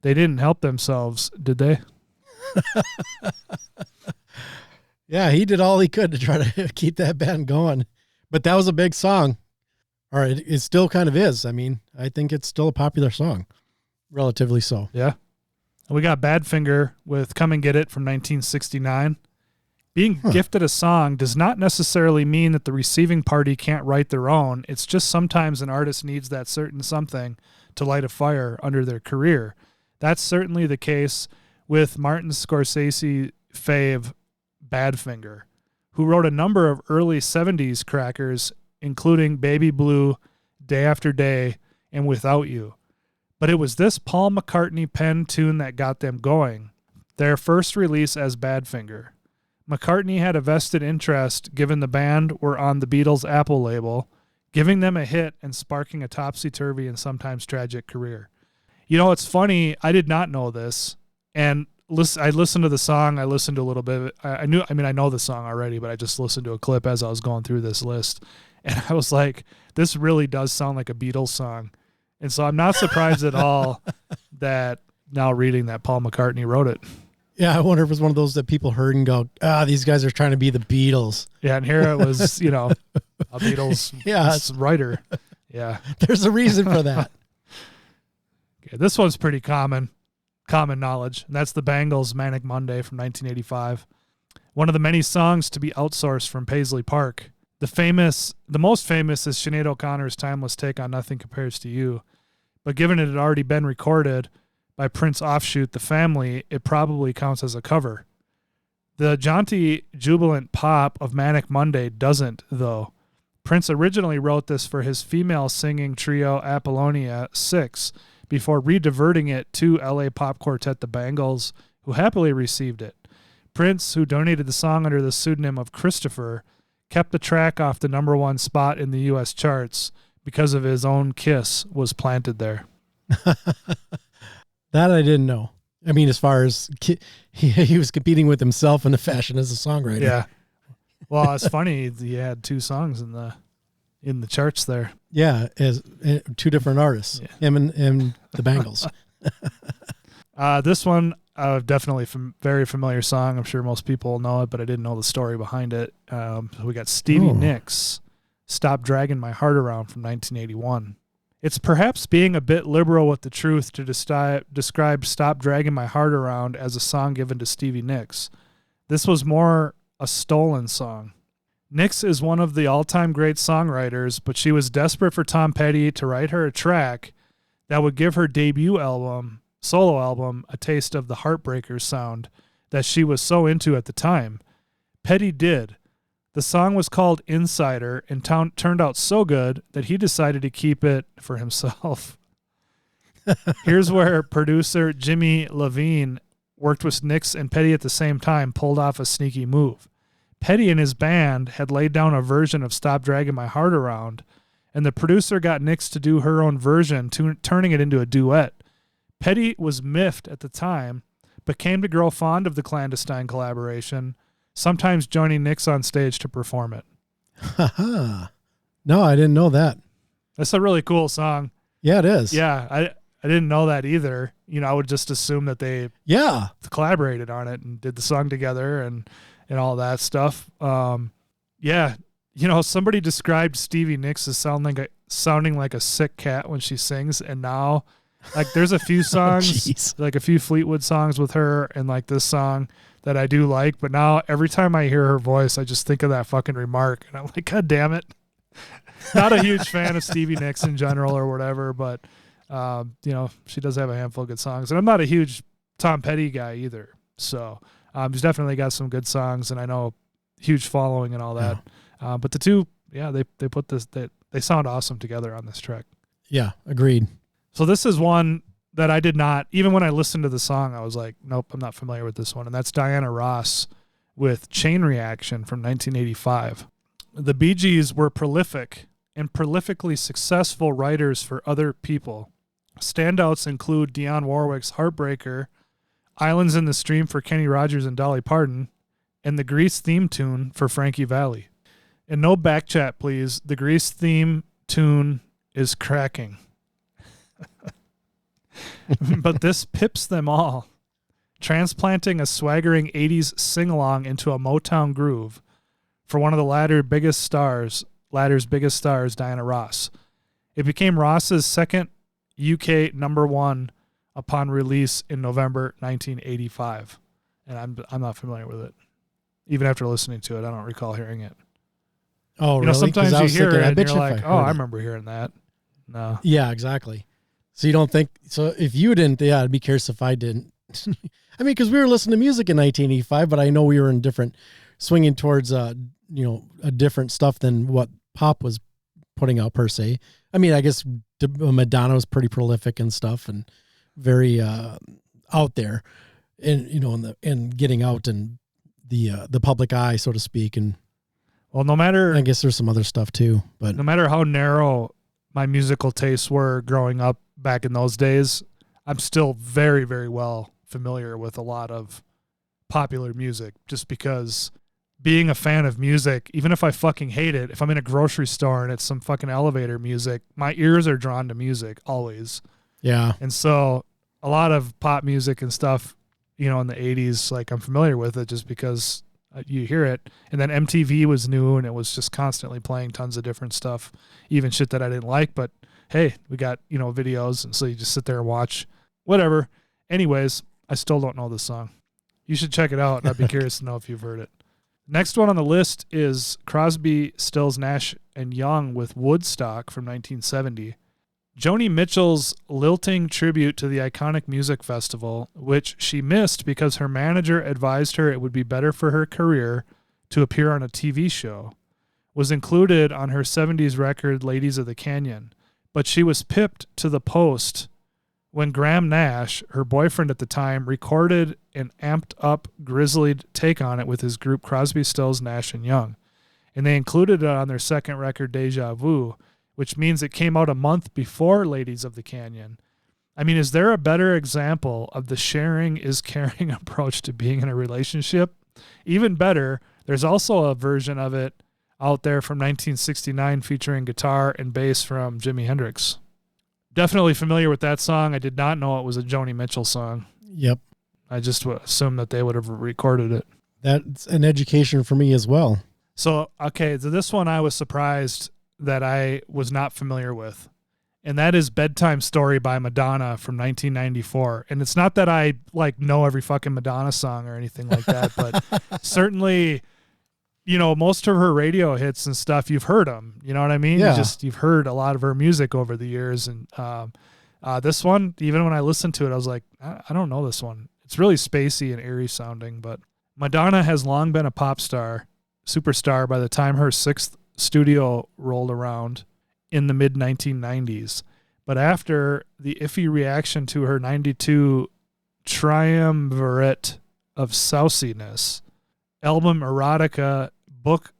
They didn't help themselves, did they? Yeah, he did all he could to try to keep that band going. But that was a big song. Or it still kind of is. I mean, I think it's still a popular song. Relatively so. Yeah. And we got Badfinger with Come and Get It from 1969. Being gifted a song does not necessarily mean that the receiving party can't write their own. It's just sometimes an artist needs that certain something to light a fire under their career. That's certainly the case with Martin Scorsese fave Badfinger, who wrote a number of early 70s crackers, including Baby Blue, Day After Day, and Without You. But it was this Paul McCartney penned tune that got them going, their first release as Badfinger. McCartney had a vested interest given the band were on the Beatles' Apple label, giving them a hit and sparking a topsy-turvy and sometimes tragic career. It's funny, I did not know this, and I listened to the song. I listened to a little bit. I know the song already, but I just listened to a clip as I was going through this list. And I was like, this really does sound like a Beatles song. And so I'm not surprised at all that now reading that Paul McCartney wrote it. Yeah, I wonder if it's one of those that people heard and go, these guys are trying to be the Beatles. Yeah, and here it was, a Beatles writer. Yeah. There's a reason for that. Okay, this one's pretty common knowledge, and that's the Bangles' Manic Monday from 1985. One of the many songs to be outsourced from Paisley Park. The most famous is Sinead O'Connor's timeless take on Nothing Compares to You, but given it had already been recorded by Prince offshoot The Family, it probably counts as a cover. The jaunty, jubilant pop of Manic Monday doesn't, though. Prince originally wrote this for his female singing trio Apollonia 6 before re-diverting it to LA pop quartet The Bangles, who happily received it. Prince, who donated the song under the pseudonym of Christopher, kept the track off the #1 spot in the U.S. charts because of his own kiss was planted there. That I didn't know. I mean, as far as he was competing with himself in the fashion as a songwriter. Yeah. Well, it's funny. He had 2 songs in the charts there. Yeah, as 2 different artists, him and the Bangles. This one, definitely very familiar song. I'm sure most people know it, but I didn't know the story behind it. So we got Stevie Nicks, "Stop Dragging My Heart Around" from 1981. It's perhaps being a bit liberal with the truth to describe "Stop Dragging My Heart Around" as a song given to Stevie Nicks. This was more a stolen song. Nicks is one of the all-time great songwriters, but she was desperate for Tom Petty to write her a track that would give her debut solo album, a taste of the Heartbreakers sound that she was so into at the time. Petty did. The song was called Insider and turned out so good that he decided to keep it for himself. Here's where producer Jimmy Levine worked with Nicks and Petty at the same time, pulled off a sneaky move. Petty and his band had laid down a version of "Stop Dragging My Heart Around," and the producer got Nicks to do her own version, turning it into a duet. Petty was miffed at the time, but came to grow fond of the clandestine collaboration, sometimes joining Nicks on stage to perform it. No, I didn't know that. That's a really cool song. Yeah, it is. Yeah, I didn't know that either. I would just assume that they collaborated on it and did the song together and all that stuff. Somebody described Stevie Nicks as sounding like a sick cat when she sings, and now there's a few songs, like a few Fleetwood songs with her and like this song that I do like, but now every time I hear her voice, I just think of that fucking remark, and I'm like, God damn it. Not a huge fan of Stevie Nicks in general or whatever, but she does have a handful of good songs, and I'm not a huge Tom Petty guy either. So he's definitely got some good songs, and I know huge following and all that. But the two, they put this, they sound awesome together on this track. Yeah, agreed. So this is one that I did not, even when I listened to the song, I was like, nope, I'm not familiar with this one. And that's Diana Ross with Chain Reaction from 1985. The Bee Gees were prolific and prolifically successful writers for other people. Standouts include Dionne Warwick's Heartbreaker, Islands in the Stream for Kenny Rogers and Dolly Parton, and the Grease theme tune for Frankie Valli. And no back chat, please. The Grease theme tune is cracking. But this pips them all, transplanting a swaggering 80s sing-along into a Motown groove for one of the latter's biggest stars, Diana Ross. It became Ross's second UK #1 upon release in November 1985. And I'm not familiar with it. Even after listening to it, I don't recall hearing it. Oh, really? Sometimes you hear it and you're like, I remember hearing that. No. Yeah, exactly. So you don't think, so if you didn't, I'd be curious if I didn't. I mean, because we were listening to music in 1985, but I know we were in swinging towards, a different stuff than what pop was putting out per se. I mean, I guess Madonna was pretty prolific and stuff and very out there and, and getting out in the public eye, so to speak. And well, no matter, I guess there's some other stuff too, but no matter how narrow my musical tastes were growing up back in those days, I'm still very, very well familiar with a lot of popular music just because being a fan of music, even if I fucking hate it, if I'm in a grocery store and it's some fucking elevator music, my ears are drawn to music always. Yeah. And so a lot of pop music and stuff, you know, in the 80s, like I'm familiar with it just because you hear it. And then MTV was new and it was just constantly playing tons of different stuff, even shit that I didn't like. But hey, we got, you know, videos. And so you just sit there and watch whatever. Anyways, I still don't know this song. You should check it out. And I'd be curious to know if you've heard it. Next one on the list is Crosby, Stills, Nash and Young with Woodstock from 1970. Joni Mitchell's lilting tribute to the iconic music festival, which she missed because her manager advised her it would be better for her career to appear on a TV show, was included on her 70s record Ladies of the Canyon. But she was pipped to the post when Graham Nash, her boyfriend at the time, recorded an amped-up, grizzled take on it with his group Crosby, Stills, Nash and Young. And they included it on their second record, Deja Vu, which means it came out a month before Ladies of the Canyon. I mean, is there a better example of the sharing is caring approach to being in a relationship? Even better, there's also a version of it out there from 1969 featuring guitar and bass from Jimi Hendrix. Definitely familiar with that song. I did not know it was a Joni Mitchell song. Yep. I just assumed that they would have recorded it. That's an education for me as well. So, okay, so this one I was surprised that I was not familiar with, and that is Bedtime Story by Madonna from 1994. And it's not that I like know every fucking Madonna song or anything like that, but certainly, you know, most of her radio hits and stuff, you've heard them, you know what I mean? Yeah. You've heard a lot of her music over the years. And this one, even when I listened to it, I was like, I don't know this one. It's really spacey and eerie sounding, but Madonna has long been a pop star, superstar by the time her sixth studio rolled around in the mid 1990s. But after the iffy reaction to her 92 triumvirate of sauciness, album Erotica, book,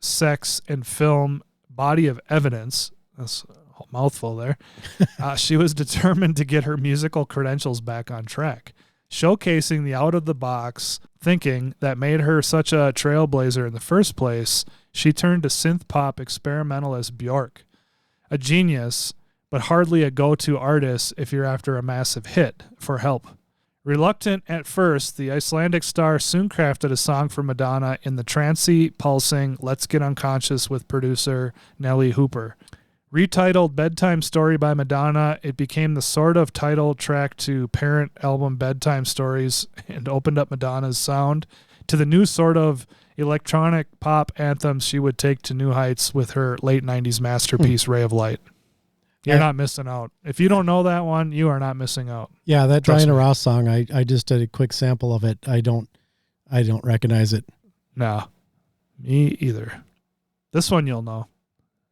sex, and film Body of Evidence, that's a mouthful there, she was determined to get her musical credentials back on track, showcasing the out-of-the-box thinking that made her such a trailblazer in the first place. She turned to synth-pop experimentalist Bjork, a genius, but hardly a go-to artist if you're after a massive hit, for help. Reluctant at first, the Icelandic star soon crafted a song for Madonna in the trancy, pulsing Let's Get Unconscious with producer Nellie Hooper. Retitled Bedtime Story by Madonna, it became the sort of title track to parent album Bedtime Stories and opened up Madonna's sound to the new sort of electronic pop anthems she would take to new heights with her late 90s masterpiece, Ray of Light. You're not missing out. If you don't know that one, you are not missing out. Yeah, that Trust Diana me. Ross song, I just did a quick sample of it. I don't recognize it. No, me either. This one you'll know.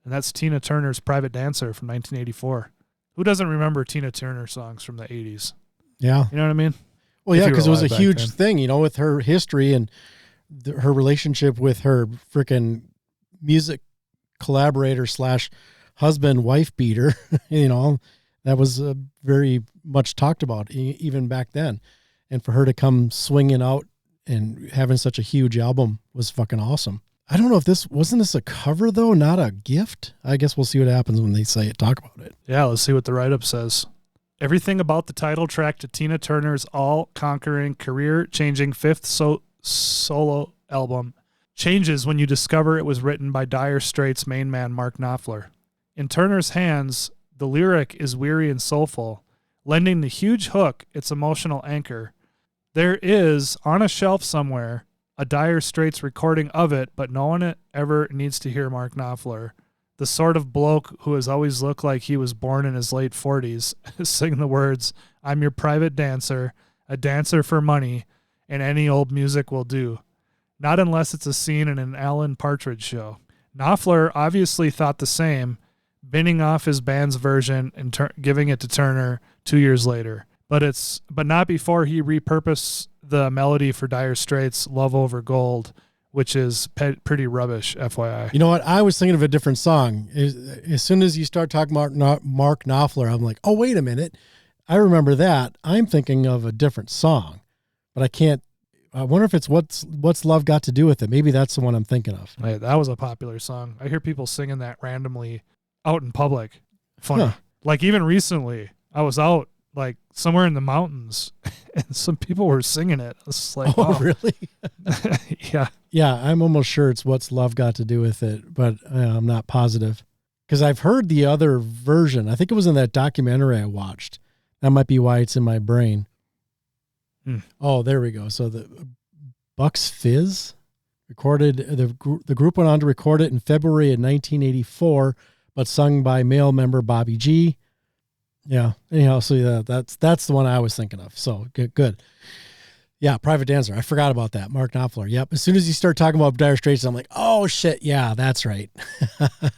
And that's Tina Turner's Private Dancer from 1984. Who doesn't remember Tina Turner songs from the 80s? Yeah. You know what I mean? Well, If yeah, you were because it was a alive back huge then. thing, you know, with her history and her relationship with her freaking music collaborator / husband wife beater. You know, that was very much talked about even back then. And for her to come swinging out and having such a huge album was fucking awesome. I don't know if wasn't this a cover though, not a gift? I guess we'll see what happens when they talk about it. Yeah, let's see what the write-up says. Everything about the title track to Tina Turner's all-conquering, career-changing fifth solo album changes when you discover it was written by Dire Straits' main man Mark Knopfler. In Turner's hands, the lyric is weary and soulful, lending the huge hook its emotional anchor. There is, on a shelf somewhere, a Dire Straits recording of it, but no one ever needs to hear Mark Knopfler, the sort of bloke who has always looked like he was born in his late 40s, sing the words, "I'm your private dancer, a dancer for money, and any old music will do." Not unless it's a scene in an Alan Partridge show. Knopfler obviously thought the same, binning off his band's version and giving it to Turner 2 years later. But not before he repurposed the melody for Dire Straits' Love Over Gold, which is pretty rubbish, FYI. You know what? I was thinking of a different song. As soon as you start talking about Mark Knopfler, I'm like, oh, wait a minute. I remember that. I'm thinking of a different song, but I can't. I wonder if it's What's Love Got to Do with It. Maybe that's the one I'm thinking of. Hey, that was a popular song. I hear people singing that randomly out in public. Funny. Huh. Like even recently, I was out like somewhere in the mountains and some people were singing it. It's like, Oh, wow. really? Yeah. Yeah, I'm almost sure it's What's Love Got to Do with It, but I'm not positive. Because I've heard the other version. I think it was in that documentary I watched. That might be why it's in my brain. Oh, there we go. So the Bucks Fizz recorded, the group went on to record it in February of 1984, but sung by male member Bobby G. Yeah. Anyhow, so yeah, that's the one I was thinking of. So good. Yeah, Private Dancer. I forgot about that. Mark Knopfler. Yep. As soon as you start talking about Dire Straits, I'm like, oh shit, yeah, that's right.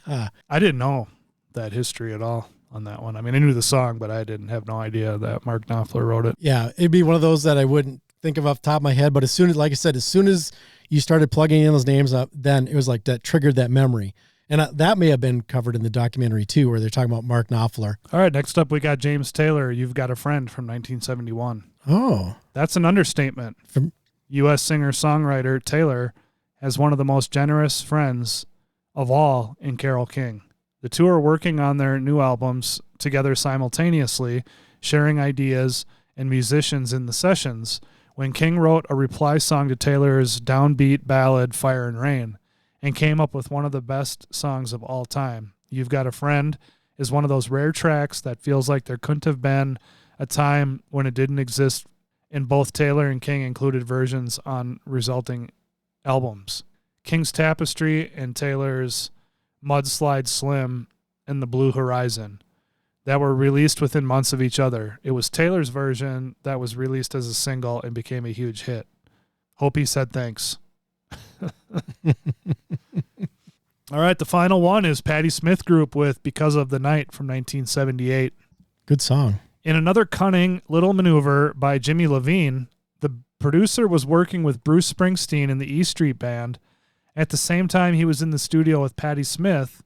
I didn't know that history at all on that one. I mean, I knew the song, but I didn't have no idea that Mark Knopfler wrote it. Yeah, it'd be one of those that I wouldn't think of off the top of my head. But as soon as, like I said, as soon as you started plugging in those names up, then it was like that triggered that memory. And that may have been covered in the documentary too, where they're talking about Mark Knopfler. All right, next up we got James Taylor, You've Got a Friend from 1971. Oh. That's an understatement. U.S. singer-songwriter Taylor has one of the most generous friends of all in Carole King. The two are working on their new albums together simultaneously, sharing ideas and musicians in the sessions, when King wrote a reply song to Taylor's downbeat ballad Fire and Rain and came up with one of the best songs of all time. You've Got a Friend is one of those rare tracks that feels like there couldn't have been a time when it didn't exist, and both Taylor and King included versions on resulting albums. King's Tapestry and Taylor's Mudslide Slim and The Blue Horizon that were released within months of each other. It was Taylor's version that was released as a single and became a huge hit. Hope he said thanks. All right, the final one is Patti Smith Group with Because of the Night from 1978. Good song. In another cunning little maneuver by Jimmy Levine, the producer was working with Bruce Springsteen in the E Street Band. At the same time, he was in the studio with Patti Smith,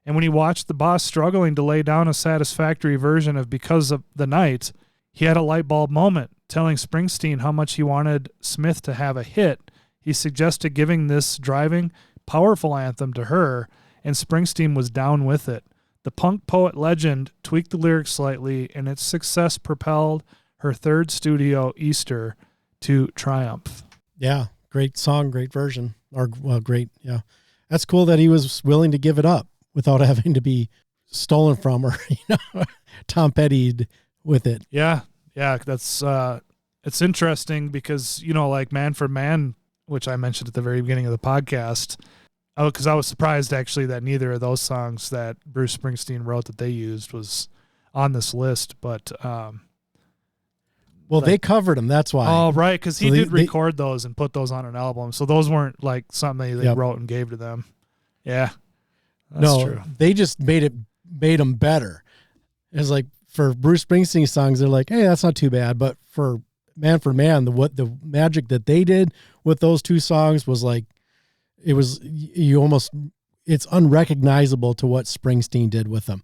and when he watched the boss struggling to lay down a satisfactory version of Because of the Night, he had a light bulb moment, telling Springsteen how much he wanted Smith to have a hit. He suggested giving this driving, powerful anthem to her, and Springsteen was down with it. The punk poet legend tweaked the lyrics slightly, and its success propelled her third studio, Easter, to triumph. Yeah, great song, great version. Or, well, great, yeah. That's cool that he was willing to give it up without having to be stolen from or, Tom Petty'd with it. Yeah, that's it's interesting because, like Man for Man, which I mentioned at the very beginning of the podcast, because I was surprised actually that neither of those songs that Bruce Springsteen wrote that they used was on this list, but they covered them. That's why. Oh, right, because he So did record those and put those on an album, so those weren't like something they Yep. wrote and gave to them. Yeah, that's true. They just made them better. It's like for Bruce Springsteen songs, they're like, hey, that's not too bad. But for Man, the magic that they did with those two songs was like, it's unrecognizable to what Springsteen did with them.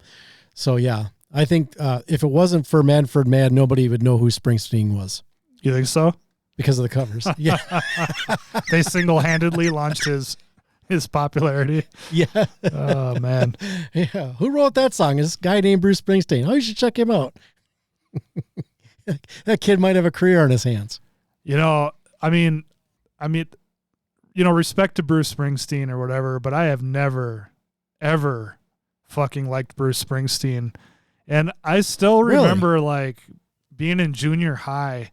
So yeah, I think if it wasn't for Manfred Mann, nobody would know who Springsteen was. You think so? Because of the covers. Yeah. They single-handedly launched his popularity. Yeah. Oh, man. Yeah. Who wrote that song? It's this guy named Bruce Springsteen. Oh, you should check him out. That kid might have a career on his hands. Respect to Bruce Springsteen or whatever, but I have never, ever fucking liked Bruce Springsteen. And I still remember like being in junior high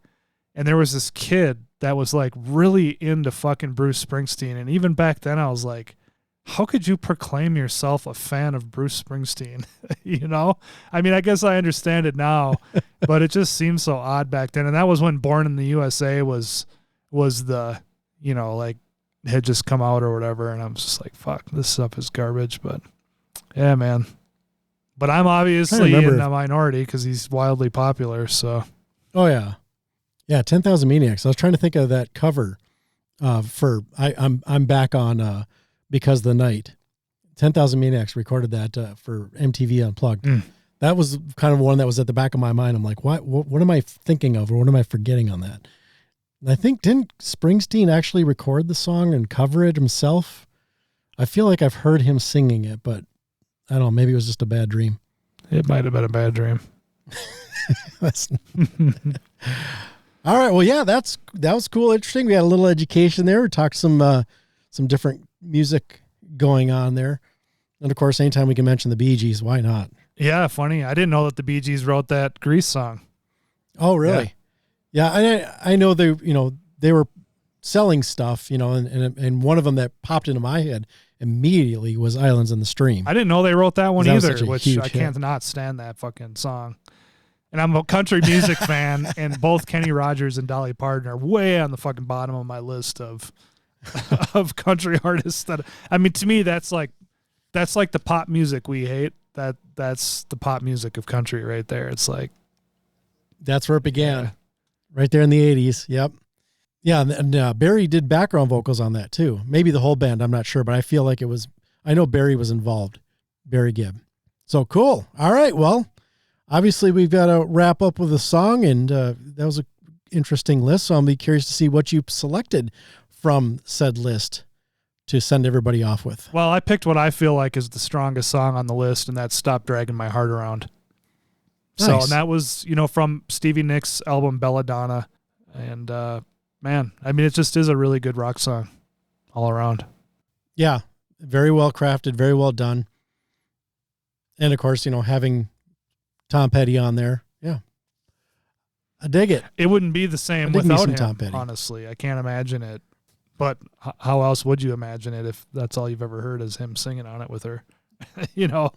and there was this kid that was like really into fucking Bruce Springsteen. And even back then I was like, how could you proclaim yourself a fan of Bruce Springsteen? I guess I understand it now, but it just seems so odd back then. And that was when Born in the USA was the, had just come out or whatever. And I'm just like, fuck, this stuff is garbage. But yeah, man. But I'm obviously in a minority because he's wildly popular. So. Oh yeah. Yeah. 10,000 Maniacs. I was trying to think of that cover I'm back on, Because the Night. 10,000 Maniacs recorded that for MTV Unplugged. That was kind of one that was at the back of my mind. I'm like, what am I thinking of, or what am I forgetting on that? And I think, didn't Springsteen actually record the song and cover it himself? I feel like I've heard him singing it, but I don't know, maybe it was just a bad dream. It might have been a bad dream. All right. Well, yeah, that was cool. Interesting. We had a little education there. We talked some different music going on there. And of course, anytime we can mention the Bee Gees, why not? Yeah, funny. I didn't know that the Bee Gees wrote that Grease song. Oh, really? Yeah. I know they were selling stuff, and one of them that popped into my head immediately was Islands in the Stream. I didn't know they wrote that one either, which I hit. can't not stand that fucking song. And I'm a country music fan, and both Kenny Rogers and Dolly Parton are way on the fucking bottom of my list of country artists. That, I mean, to me, that's like the pop music we hate. That's the pop music of country right there. It's like that's where it began, right there in the 80s. Yep. Yeah, and Barry did background vocals on that too. Maybe the whole band, I'm not sure, but I feel like it was. I know Barry was involved. Barry Gibb. So cool. All right. Well, obviously we've got to wrap up with a song, and that was an interesting list. So I'll be curious to see what you selected from said list to send everybody off with. Well, I picked what I feel like is the strongest song on the list, and that's Stop Dragging My Heart Around. Nice. So, and that was, from Stevie Nicks' album Belladonna. And, man, I mean, it just is a really good rock song all around. Yeah. Very well crafted, very well done. And of course, having Tom Petty on there. Yeah. I dig it. It wouldn't be the same I dig me without some him, Tom Petty. honestly. I can't imagine it. But how else would you imagine it if that's all you've ever heard is him singing on it with her? Yeah.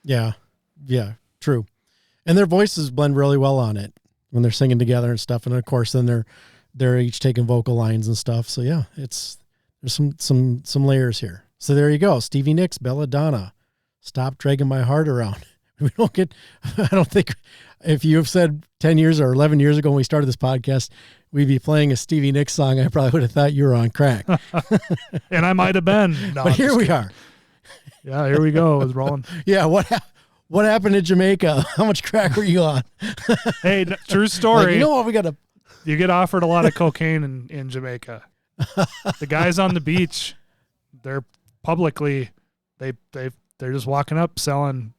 Yeah. True. And their voices blend really well on it when they're singing together and stuff. And of course, then they're each taking vocal lines and stuff. So yeah, there's some layers here. So there you go. Stevie Nicks, Belladonna, Stop Dragging My Heart Around. I don't think if you have said 10 years or 11 years ago when we started this podcast, we'd be playing a Stevie Nicks song, I probably would have thought you were on crack. And I might have been. No, but here we are. Yeah, here we go. It's rolling. Yeah, what happened in Jamaica? How much crack were you on? Hey, true story. Like, what? We got to... You get offered a lot of cocaine in Jamaica. The guys on the beach, they're publicly, they're just walking up selling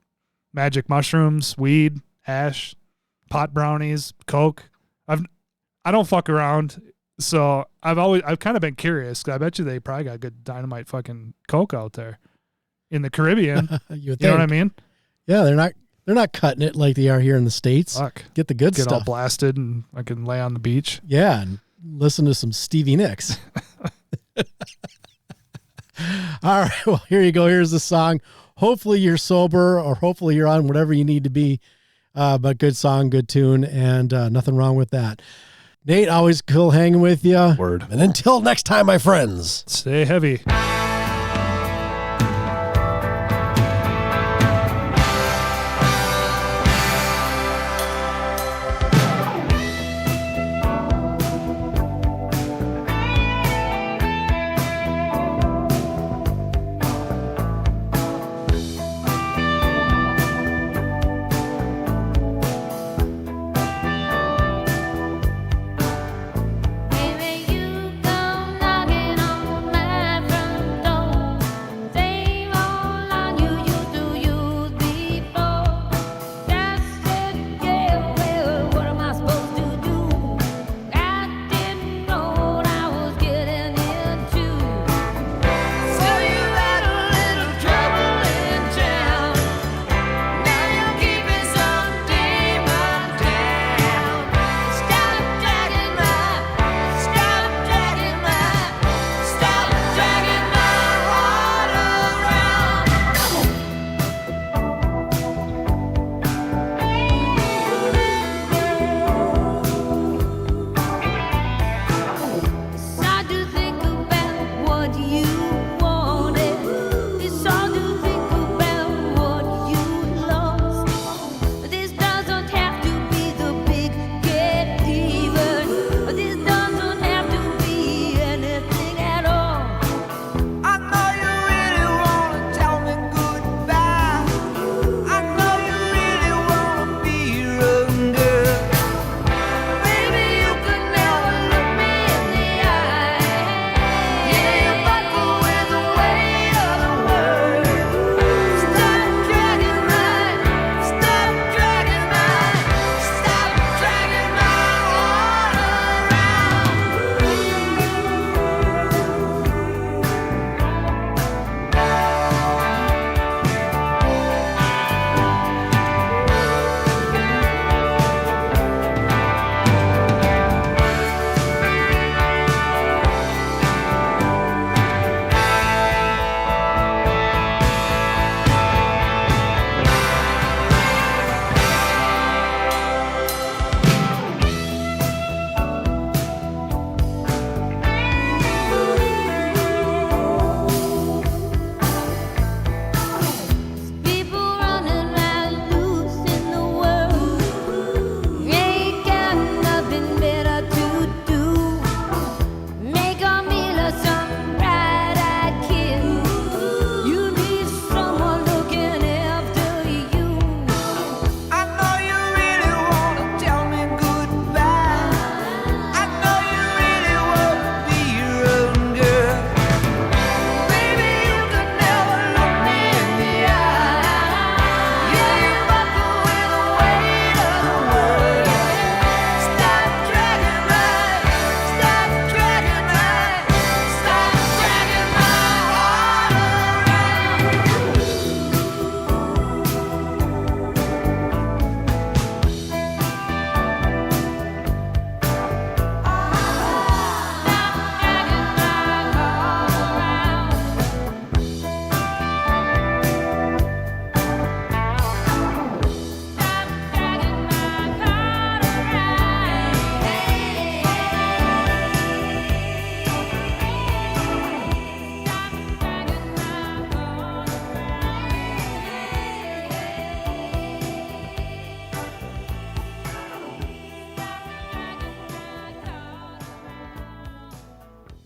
magic mushrooms, weed, hash, pot brownies, coke. I don't fuck around, so I've kind of been curious. I bet you they probably got good dynamite fucking coke out there in the Caribbean. You know what I mean? Yeah, they're not cutting it like they are here in the States. Fuck. Get the good Get stuff. all blasted and I can lay on the beach. Yeah, and listen to some Stevie Nicks. All right, well, here you go. Here's the song. Hopefully you're sober, or hopefully you're on whatever you need to be. But good song, good tune, and nothing wrong with that. Nate, always cool hanging with you. Word. And until next time, my friends. Stay heavy. Baby, you come knocking on my front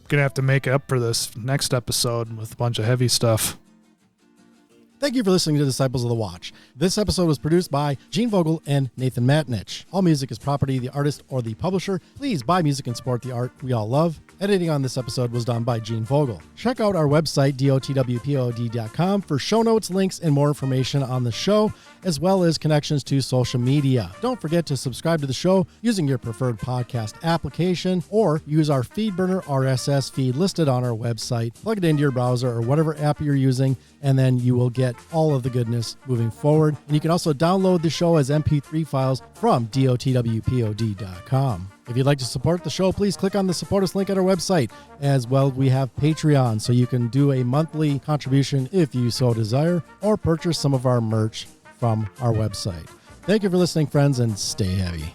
Gonna have to make up for this next episode with a bunch of heavy stuff. Thank you for listening to Disciples of the Watch. This episode was produced by Gene Vogel and Nathan Matinich. All music is property of the artist or the publisher. Please buy music and support the art we all love. Editing on this episode was done by Gene Vogel. Check out our website, dotwpod.com, for show notes, links, and more information on the show, as well as connections to social media. Don't forget to subscribe to the show using your preferred podcast application, or use our FeedBurner RSS feed listed on our website. Plug it into your browser or whatever app you're using, and then you will get all of the goodness moving forward. And you can also download the show as MP3 files from dotwpod.com. If you'd like to support the show, please click on the support us link at our website. As well, we have Patreon, so you can do a monthly contribution if you so desire, or purchase some of our merch from our website. Thank you for listening, friends, and stay heavy.